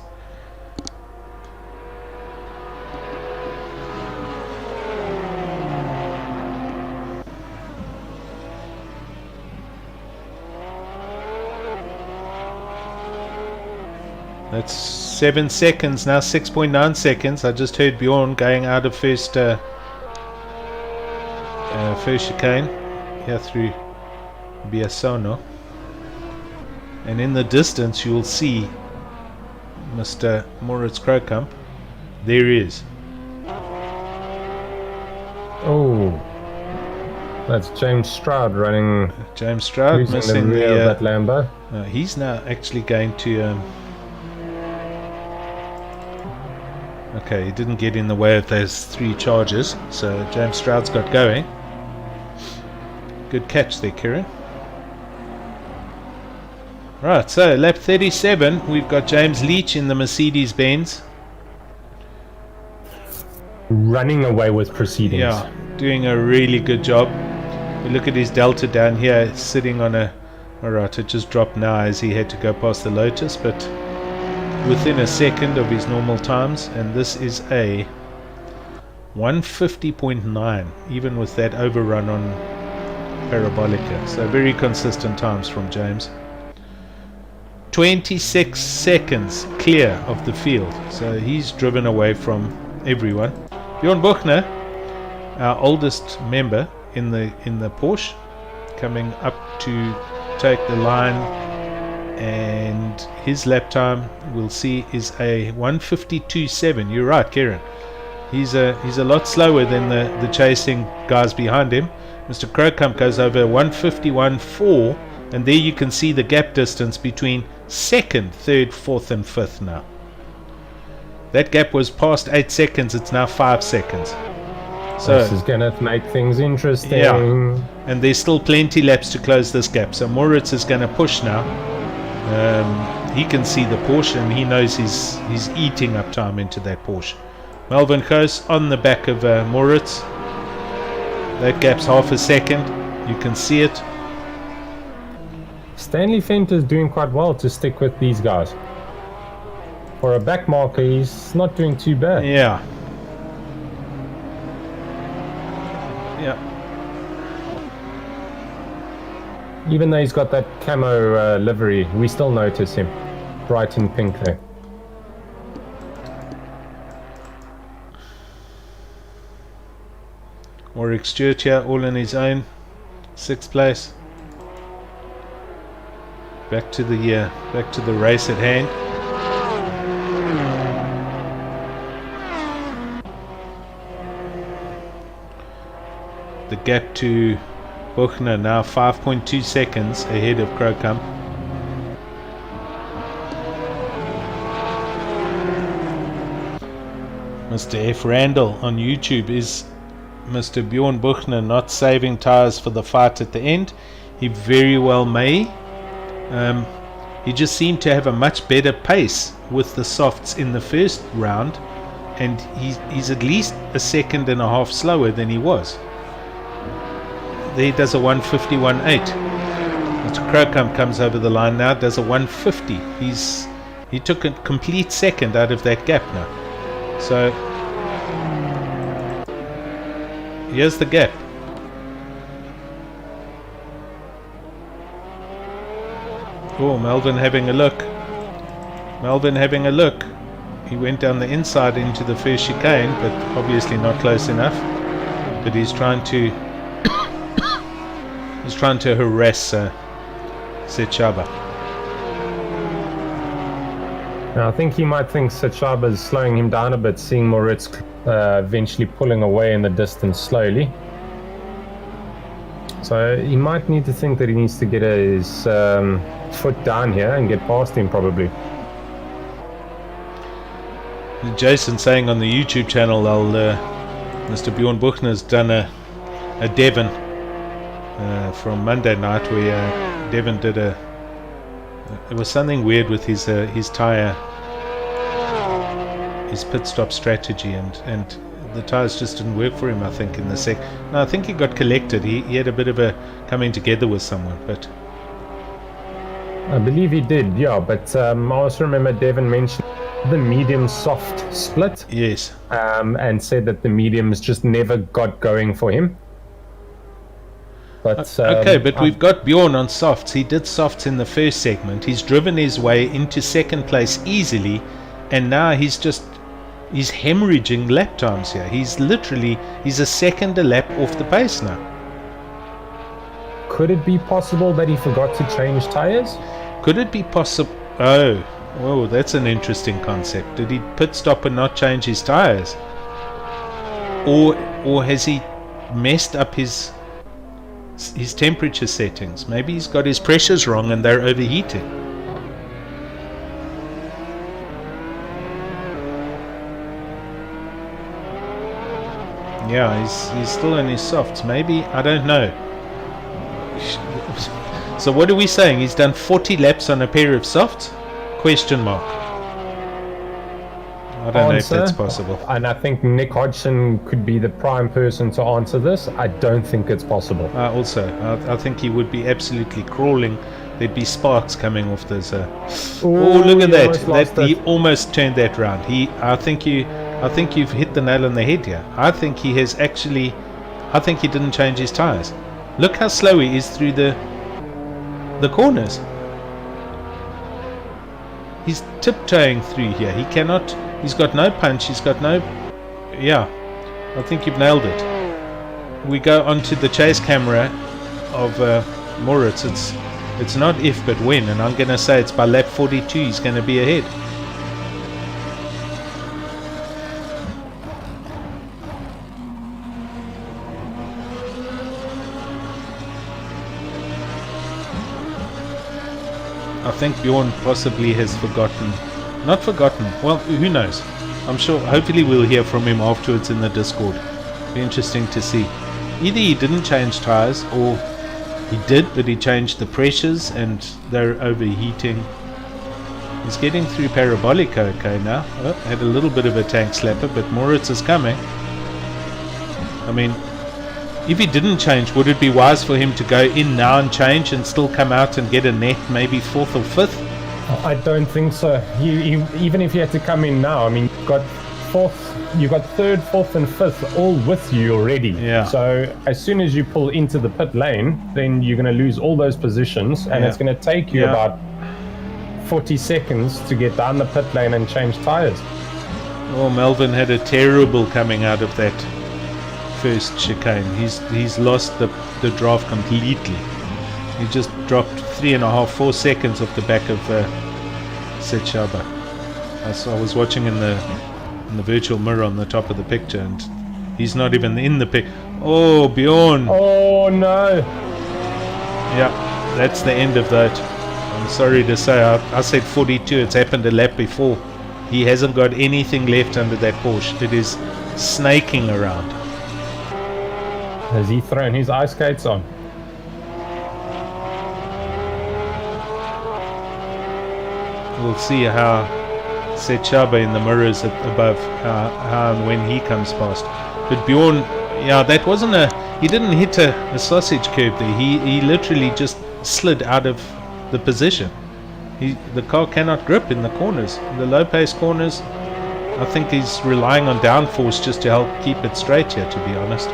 That's 7 seconds now, 6.9 seconds. I just heard Bjorn going out of first chicane here through Biasono. And in the distance you'll see Mr. Moritz Krokam. There he is. Oh, that's James Stroud running. James Stroud missing the rear of that Lambo. He's now actually going to okay, he didn't get in the way of those 3 charges, so James Stroud's got going. Good catch there, Kieron. Right, so lap 37, we've got James Leach in the Mercedes-Benz. Running away with proceedings. Yeah, doing a really good job. You look at his delta down here, sitting on a... Alright, it just dropped now as he had to go past the Lotus, but within a second of his normal times, and this is a 150.9, even with that overrun on Parabolica. So very consistent times from James. 26 seconds clear of the field, so he's driven away from everyone. Bjorn Buchner, our oldest member in the Porsche, coming up to take the line, and his lap time we'll see is a 152.7. You're right, Kieron. He's a lot slower than the chasing guys behind him. Mr. Krokam goes over 151.4, and there you can see the gap distance between second, third, fourth and fifth now. That gap was past 8 seconds, it's now 5 seconds. So this is going to make things interesting. Yeah, and there's still plenty laps to close this gap. So Moritz is going to push now. He can see the Porsche and he knows he's eating up time into that Porsche. Melvin Koos on the back of Moritz. That gap's half a second. You can see it. Stanley Fent is doing quite well to stick with these guys. For a back marker, he's not doing too bad. Yeah. Yeah. Even though he's got that camo livery, we still notice him. Bright in pink there. Warwick Stewart here, all in his own. 6th place. Back to the race at hand. The gap to Buchner now 5.2 seconds ahead of Krokam. Mr. F. Randall on YouTube, is Mr. Bjorn Buchner not saving tyres for the fight at the end? He very well may. He just seemed to have a much better pace with the softs in the first round, and he's at least a second and a half slower than he was. There he does a 1:51.8. Mr. Krokam comes over the line now, does a 1:50. He took a complete second out of that gap now. So here's the gap. Oh, Melvin having a look. He went down the inside into the first chicane, but obviously not close enough. But he's trying to harass Sechaba. Now, I think he might think Sechaba is slowing him down a bit, seeing Moritz eventually pulling away in the distance slowly. So he might need to think that he needs to get his foot down here and get past him probably. Jason saying on the YouTube channel, Mr. Bjorn Buchner's done a Devon from Monday night, where Devon did it was something weird with his tyre, his pit stop strategy, and the tyres just didn't work for him, I think, in the No, I think he got collected. He had a bit of a coming together with someone, but I believe he did, yeah, but I also remember Devon mentioned the medium soft split. Yes. And said that the mediums just never got going for him. But okay, but we've got Bjorn on softs. He did softs in the first segment. He's driven his way into second place easily, and now he's hemorrhaging lap times here. He's a second a lap off the pace now. Could it be possible that he forgot to change tires? Could it be possible? Oh, that's an interesting concept. Did he pit stop and not change his tires? Or has he messed up his temperature settings? Maybe he's got his pressures wrong and they're overheating. Yeah, he's still in his softs. Maybe, I don't know. So what are we saying? He's done 40 laps on a pair of softs? Question mark. I don't know if that's possible. And I think Nick Hodgson could be the prime person to answer this. I don't think it's possible. I think he would be absolutely crawling. There'd be sparks coming off those. Look at that! He almost turned that round. I think you've hit the nail on the head here. I think he didn't change his tires. Look how slow he is through the corners. He's tiptoeing through here. He's got no punch. Yeah, I think you've nailed it. We go onto the chase camera of Moritz. It's not if but when, and I'm going to say it's by lap 42 he's going to be ahead. I think Bjorn possibly has not forgotten, well, who knows. I'm sure, hopefully we'll hear from him afterwards in the Discord. Be interesting to see. Either he didn't change tires, or he did, but he changed the pressures and they're overheating. He's getting through Parabolica okay now. Had a little bit of a tank slapper, but Moritz is coming. I mean, if he didn't change, would it be wise for him to go in now and change and still come out and get a net, maybe 4th or 5th? I don't think so. Even if you had to come in now, I mean, you've got 3rd, 4th and 5th all with you already. Yeah. So as soon as you pull into the pit lane, then you're going to lose all those positions, and it's going to take you about 40 seconds to get down the pit lane and change tires. Oh, Melvin had a terrible coming out of that first chicane. He's lost the draft completely. He just dropped 3.5-4 seconds off the back of Sechaba. I was watching in the virtual mirror on the top of the picture, and He's not even in the pick. Oh, Bjorn. Oh no. Yeah, that's the end of that. I'm sorry to say, I said 42. It's happened a lap before. He hasn't got anything left under that Porsche. It is snaking around. Has he thrown his ice skates on? We'll see how Sechaba in the mirrors above, how and when he comes past. But Bjorn, yeah, that wasn't he didn't hit a sausage curve there. He literally just slid out of the position. The car cannot grip in the corners, in the low pace corners. I think he's relying on downforce just to help keep it straight here, to be honest.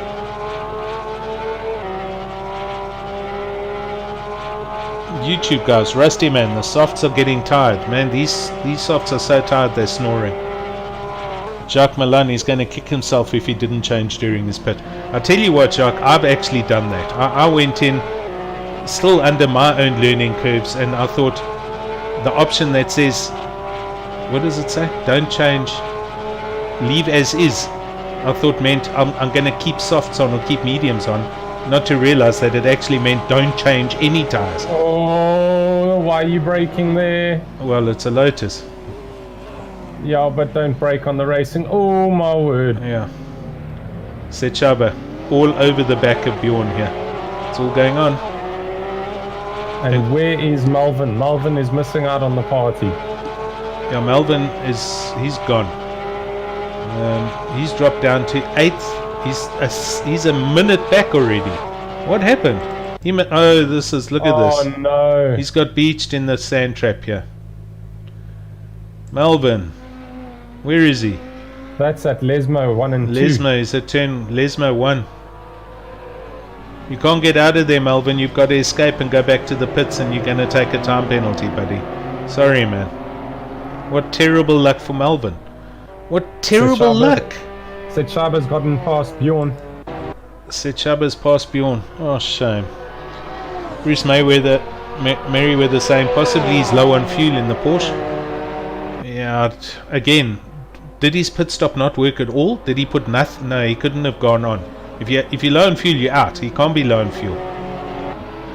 YouTube guys, Rusty man, the softs are getting tired. Man, these softs are so tired they're snoring. Jacques Milan is going to kick himself if he didn't change during this pit. I tell you what, Jacques, I've actually done that. I went in still under my own learning curves, and I thought the option that says, what does it say? Don't change, leave as is. I thought meant I'm going to keep softs on or keep mediums on. Not to realize that it actually meant don't change any tires. Oh, why are you braking there? Well, it's a Lotus. Yeah, but don't brake on the racing. Oh my word. Yeah. Sechaba all over the back of Bjorn here. It's all going on. And where is Melvin? Melvin is missing out on the party. Yeah, Melvin he's gone. He's dropped down to 8th. He's a minute back already. What happened? Look at this. Oh no. He's got beached in the sand trap here. Melvin, where is he? That's at Lesmo 1 and 2. Lesmo is at turn Lesmo 1. You can't get out of there, Melvin. You've got to escape and go back to the pits, and you're going to take a time penalty, buddy. Sorry, man. What terrible luck for Melvin. What terrible luck. Sechaba's gotten past Bjorn. Sechaba's past Bjorn. Oh, shame. Bruce Merriweather saying possibly he's low on fuel in the Porsche. Yeah, again, did his pit stop not work at all? Did he put nothing? No, he couldn't have gone on. If you're low on fuel, you're out. He can't be low on fuel.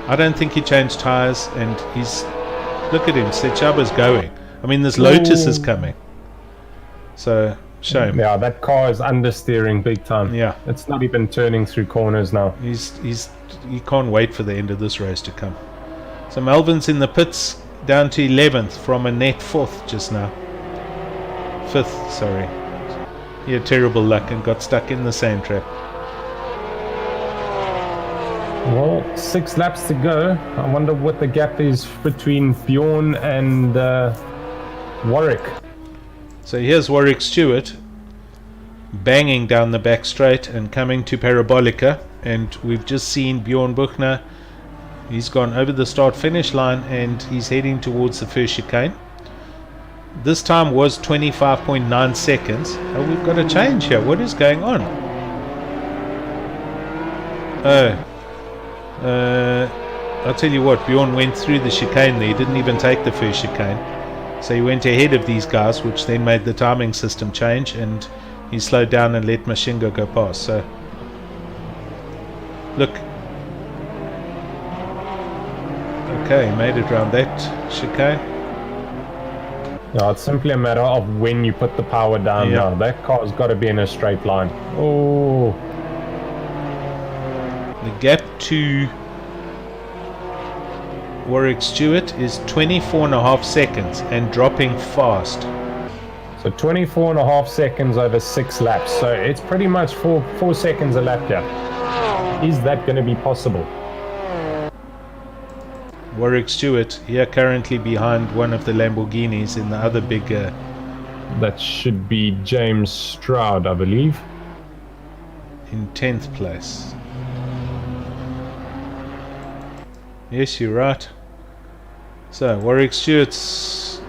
I don't think he changed tires, and look at him. Sechaba's going. I mean, this Lotus is coming. So, shame. Yeah, that car is understeering big time. Yeah. It's not even turning through corners now. He can't wait for the end of this race to come. So Melvin's in the pits, down to 11th from a net 4th just now. 5th, sorry. He had terrible luck and got stuck in the sand trap. Well, 6 laps to go. I wonder what the gap is between Bjorn and Warwick. So here's Warwick Stewart banging down the back straight and coming to Parabolica, and we've just seen Bjorn Buchner. He's gone over the start finish line and he's heading towards the first chicane. This time was 25.9 seconds. Oh, we've got a change here. What is going on? I'll tell you what, Bjorn went through the chicane there. He didn't even take the first chicane. So he went ahead of these guys, which then made the timing system change, and he slowed down and let Mashingo go past. So, look. Okay, made it around that chicane. Yeah, it's simply a matter of when you put the power down now. That car's got to be in a straight line. Oh. The gap to Warwick Stewart is 24.5 seconds and dropping fast. So 24.5 seconds over 6 laps. So it's pretty much 4 seconds a lap here. Is that going to be possible? Warwick Stewart here currently behind one of the Lamborghinis in the other big... that should be James Stroud, I believe. In 10th place. Yes, you're right. So, Warwick Stewart's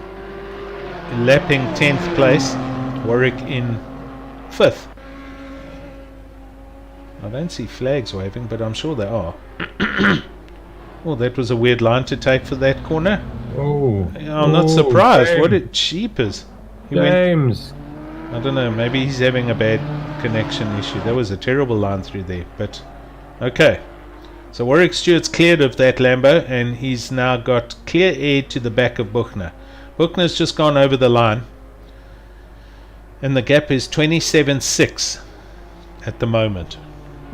lapping 10th place. Warwick in 5th. I don't see flags waving, but I'm sure they are. Well, that was a weird line to take for that corner. Oh, I'm not surprised. James. What a cheapers. James. I don't know, maybe he's having a bad connection issue. That was a terrible line through there, but okay. So Warwick Stewart's cleared of that Lambo, and he's now got clear air to the back of Buchner. Buchner's just gone over the line, and the gap is 27.6 at the moment.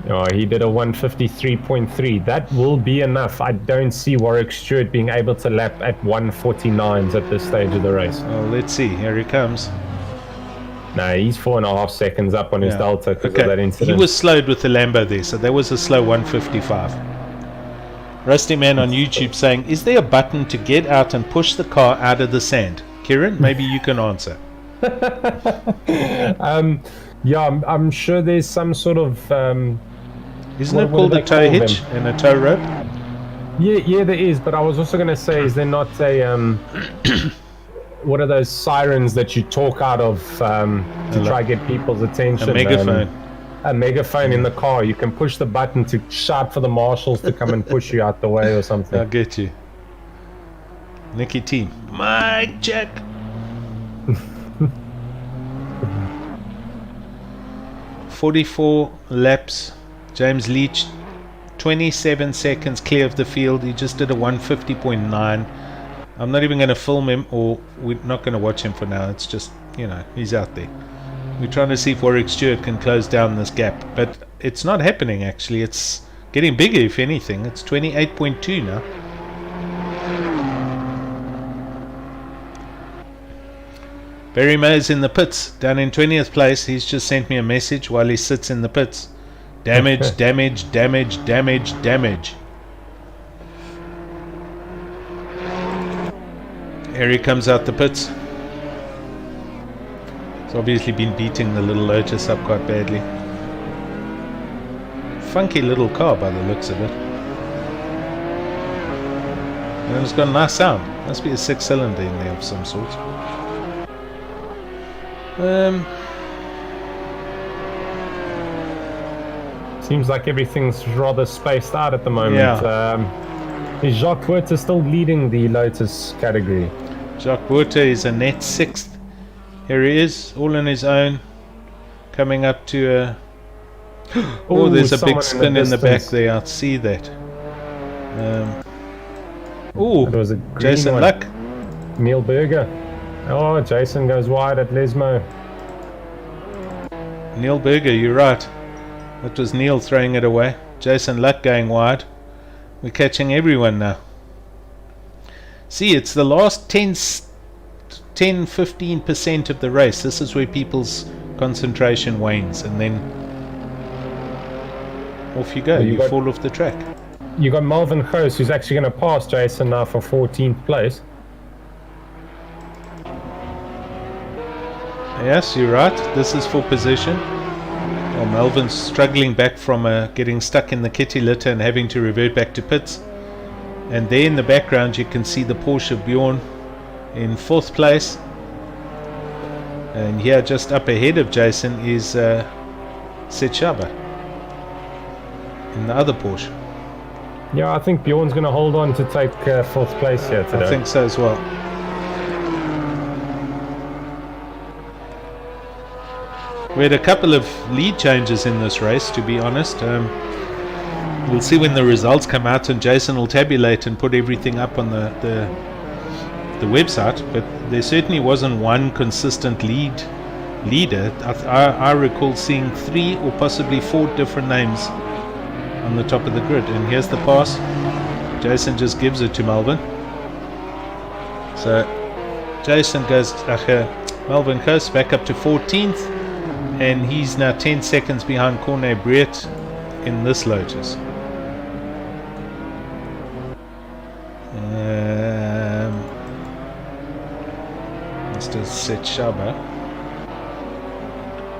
Oh, he did a 153.3. That will be enough. I don't see Warwick Stewart being able to lap at 149s at this stage of the race. Well, let's see. Here he comes. No, he's 4.5 seconds up on his delta because of that incident. He was slowed with the Lambo there, so that was a slow 155. Rusty Man on YouTube saying, is there a button to get out and push the car out of the sand? Kieron, maybe you can answer. Yeah, I'm sure there's some sort of... Isn't it called a tow hitch and a tow rope? Yeah, there is, but I was also going to say, is there not a... what are those sirens that you talk out of to try to get people's attention? A megaphone. A megaphone in the car. You can push the button to shout for the marshals to come and push you out the way or something. I'll get you. Nicky Team. Mike check. "44 laps. James Leach, 27 seconds clear of the field. He just did a 150.9. I'm not even going to film him, or we're not going to watch him for now. It's just, he's out there. We're trying to see if Warwick Stewart can close down this gap, but it's not happening actually. It's getting bigger, if anything. It's 28.2 now. Barry May's in the pits, down in 20th place. He's just sent me a message while he sits in the pits. Damage, damage, damage, damage, damage. Here he comes out the pits. He's obviously been beating the little Lotus up quite badly. Funky little car by the looks of it. And it's got a nice sound. Must be a 6-cylinder in there of some sort. Seems like everything's rather spaced out at the moment. Yeah. Is Jacques Werter still leading the Lotus category? Jacques Werter is a net 6th. Here he is, all on his own, coming up to a... oh, there's a big spin in the back there. I'll see that. Oh, Jason Luck. Neil Berger. Oh, Jason goes wide at Lesmo. Neil Berger, you're right. That was Neil throwing it away. Jason Luck going wide. We're catching everyone now. See, it's the last 10-15% of the race. This is where people's concentration wanes, and then off you go. You fall off the track. You got Melvin Goos, who's actually going to pass Jason now for 14th place. Yes, you're right. This is for position. Well, Melvin's struggling back from getting stuck in the kitty litter and having to revert back to pits. And there in the background you can see the Porsche Bjorn in 4th place. And here just up ahead of Jason is Setshaba in the other Porsche. Yeah, I think Bjorn's going to hold on to take 4th place here today. I think so as well. We had a couple of lead changes in this race, to be honest. We'll see when the results come out, and Jason will tabulate and put everything up on the website. But there certainly wasn't one consistent leader. I recall seeing 3 or possibly 4 different names on the top of the grid. And here's the pass. Jason just gives it to Melvin. So Jason goes, Melvin Goos back up to 14th. And he's now 10 seconds behind Corne Breet in this Lotus. Mr. Setshaba.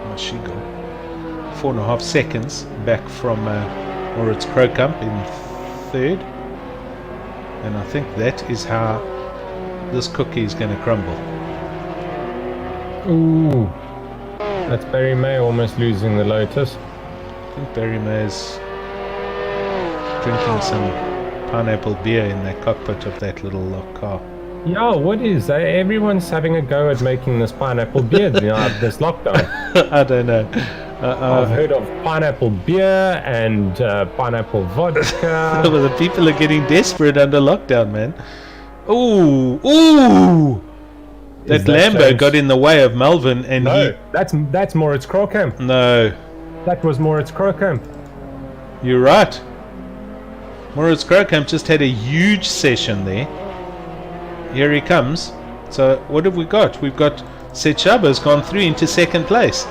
Where's she gone? 4.5 seconds back from Moritz Krokamp in 3rd. And I think that is how this cookie is going to crumble. Ooh. That's Barry May almost losing the Lotus. I think Barry May's drinking some pineapple beer in the cockpit of that little car. Yeah, what is? Everyone's having a go at making this pineapple beer this lockdown. I don't know. I've heard of pineapple beer and pineapple vodka. The people are getting desperate under lockdown, man. Ooh! That Lambo James? got in the way of Melvin, and No, that's Moritz Krockamp. No, That was Moritz Krockamp. you're right. Moritz Krockamp just had a huge session there. Here he comes. So what have we got? We've got Setshaba's gone through into second place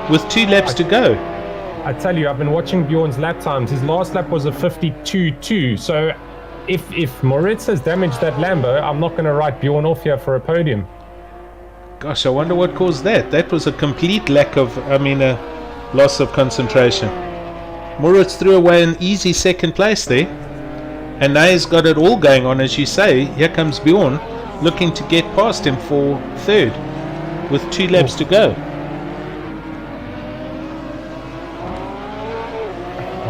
with 2 laps to go. I tell you, I've been watching Bjorn's lap times. His last lap was a 52.2. So if Moritz has damaged that Lambo, I'm not going to write Bjorn off here for a podium. Gosh, I wonder what caused that. That was a complete loss of concentration. Moritz threw away an easy second place there. And now he's got it all going on, as you say. Here comes Bjorn, looking to get past him for third, with 2 laps to go.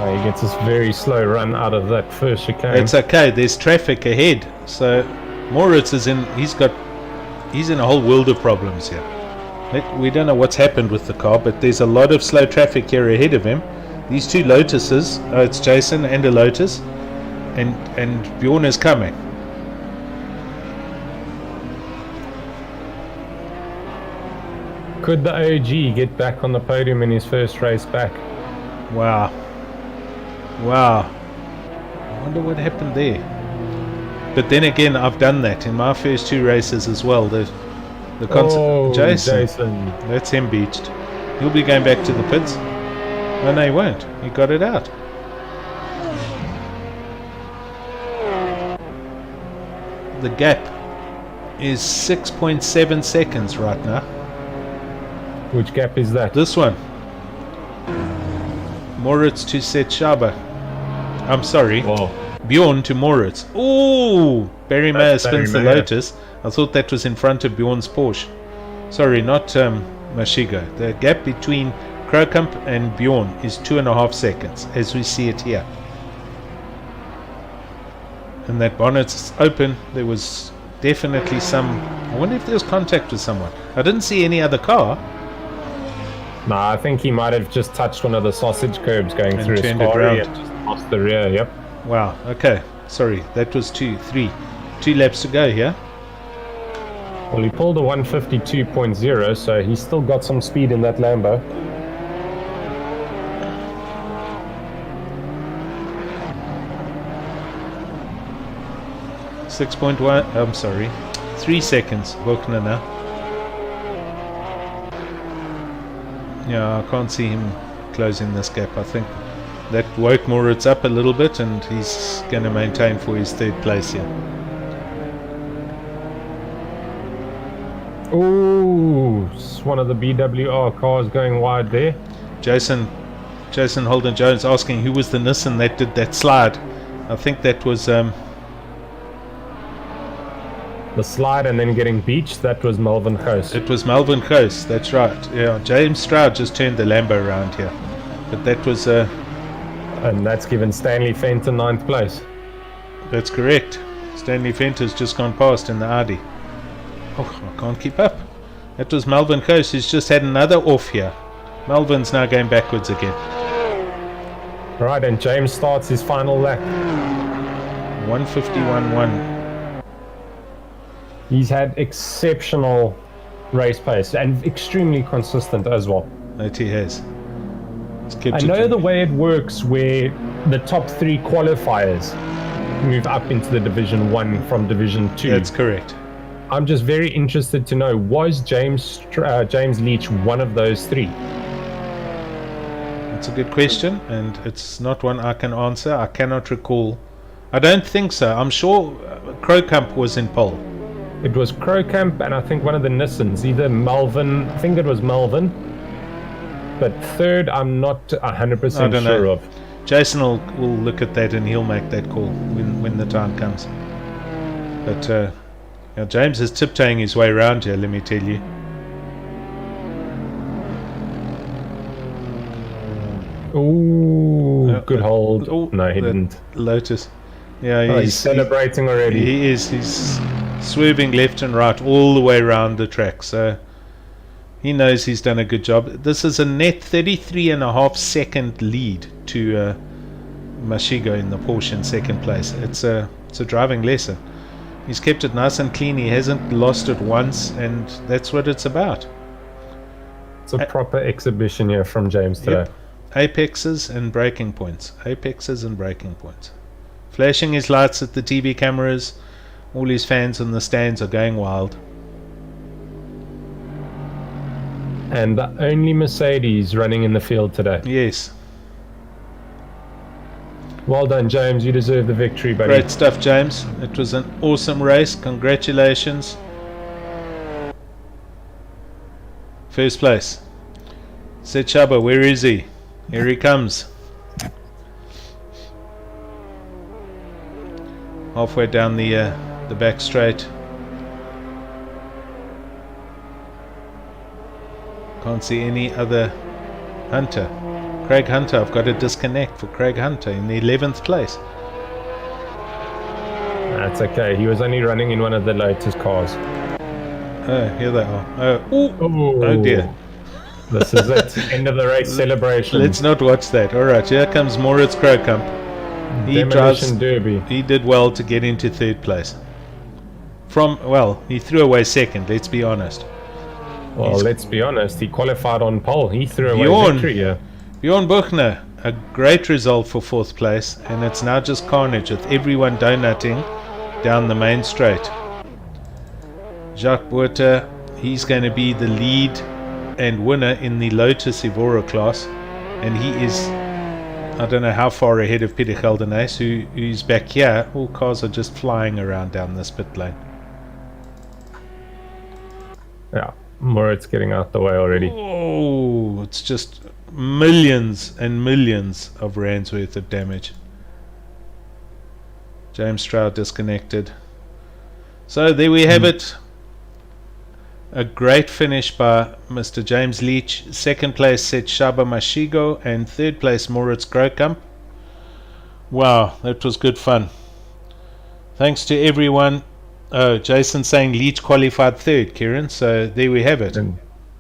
He gets this very slow run out of that first chicane. It's okay. There's traffic ahead, so Moritz is in. He's in a whole world of problems here. We don't know what's happened with the car, but there's a lot of slow traffic here ahead of him. These 2 Lotuses. It's Jason and a Lotus, and Bjorn is coming. Could the OG get back on the podium in his first race back? Wow. I wonder what happened there. But then again, I've done that in my first 2 races as well. Jason. That's him beached. He'll be going back to the pits. Oh, no, he won't. He got it out. The gap is 6.7 seconds right now. Which gap is that? This one. Moritz to Setshaber. I'm sorry. Whoa. Bjorn to Moritz. Ooh! Barry Mayer spins the Mayer. Lotus. I thought that was in front of Bjorn's Porsche. Sorry, not Mashigo. The gap between Krockamp and Bjorn is 2.5 seconds, as we see it here. And that bonnet's open. There was definitely some... I wonder if there was contact with someone. I didn't see any other car. Nah, I think he might have just touched one of the sausage curbs going And through his turned it car round. and just lost the rear. Yep. Wow, okay. Sorry, that was 2 laps to go here. Well, he pulled a 152.0, so he's still got some speed in that Lambo. I'm sorry. 3 seconds, Buchner now. Yeah, I can't see him closing this gap. I think that woke Moritz up a little bit, and he's going to maintain for his 3rd place here. Ooh, it's one of the BWR cars going wide there. Jason Holden Jones asking who was the Nissan that did that slide. I think that was The slide and then getting beached, that was Melvin Goos. it was Melvin Goos. That's right. Yeah, James Stroud just turned the Lambo around here, but that was And that's given Stanley Fenton 9th place. that's correct. Stanley Fenton's just gone past in the Audi. Oh, I can't keep up. That was Melvin Goos, who's just had another off here. Melvin's now going backwards again. Right, and James starts his final lap. 151.1. He's had exceptional race pace and extremely consistent as well. That he has. It's kept I it know in. the way it works where the top 3 qualifiers move up into the Division 1 from Division 2. That's correct. I'm just very interested to know, was James Leach one of those 3? That's a good question, and it's not one I can answer. I cannot recall. I don't think so. I'm sure Krockamp was in pole. It was Krockamp and I think one of the Nissans, either Melvin, I think it was Melvin, but 3rd I'm not 100% sure of. Jason will look at that and he'll make that call when the time comes. But James is tiptoeing his way around here, let me tell you. Ooh, good hold. Oh, No, he didn't. Lotus. Yeah, He's celebrating already. He is. He's swerving left and right all the way around the track. So he knows he's done a good job. This is a net 33.5 second lead to Mashigo in the Porsche in second place. It's a driving lesson. He's kept it nice and clean. He hasn't lost it once, and that's what it's about. It's a proper exhibition here from James today. Yep. Apexes and braking points. Apexes and braking points. Flashing his lights at the TV cameras. All his fans in the stands are going wild. And the only Mercedes running in the field today. Yes. Well done, James. You deserve the victory, buddy. Great stuff, James. It was an awesome race. Congratulations. First place. Said Shaba, where is he? Here he comes. Halfway down the back straight. Can't see any other Hunter. Craig Hunter. I've got to disconnect for Craig Hunter in the 11th place. That's okay. He was only running in one of the latest cars. Oh, here they are. Oh dear. This is it. End of the race celebration. Let's not watch that. Alright, here comes Moritz Krokamp. Demolition Derby. He did well to get into third place. He threw away second, let's be honest. Well, let's be honest. He qualified on pole. He threw away victory here. Bjorn Buchner, a great result for fourth place, and it's now just carnage with everyone donutting down the main straight. Jacques Buerta, he's going to be the lead and winner in the Lotus Evora class, and he is, I don't know how far ahead of Peter Geldenhuys, who's back here. All cars are just flying around down this pit lane. Yeah, Moritz getting out the way already. Oh, it's just millions and millions of rands worth of damage. James Stroud disconnected. So there we have it. A great finish by Mr. James Leach. Second place set Shaba Mashigo, and third place Moritz Krokamp. Wow, that was good fun. Thanks to everyone. Oh, Jason saying Leach qualified third, Kieron. So there we have it. And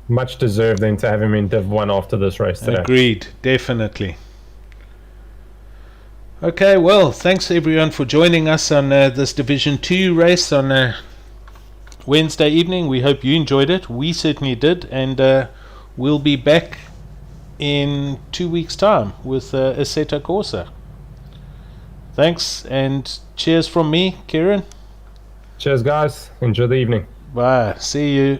much deserved then to have him in Div 1 after this race today. Agreed, definitely. Okay, well, thanks everyone for joining us on this Division 2 race on Wednesday evening. We hope you enjoyed it. We certainly did, and we'll be back in 2 weeks' time with Assetto Corsa. Thanks, and cheers from me, Kieron. Cheers, guys. Enjoy the evening. Bye. See you.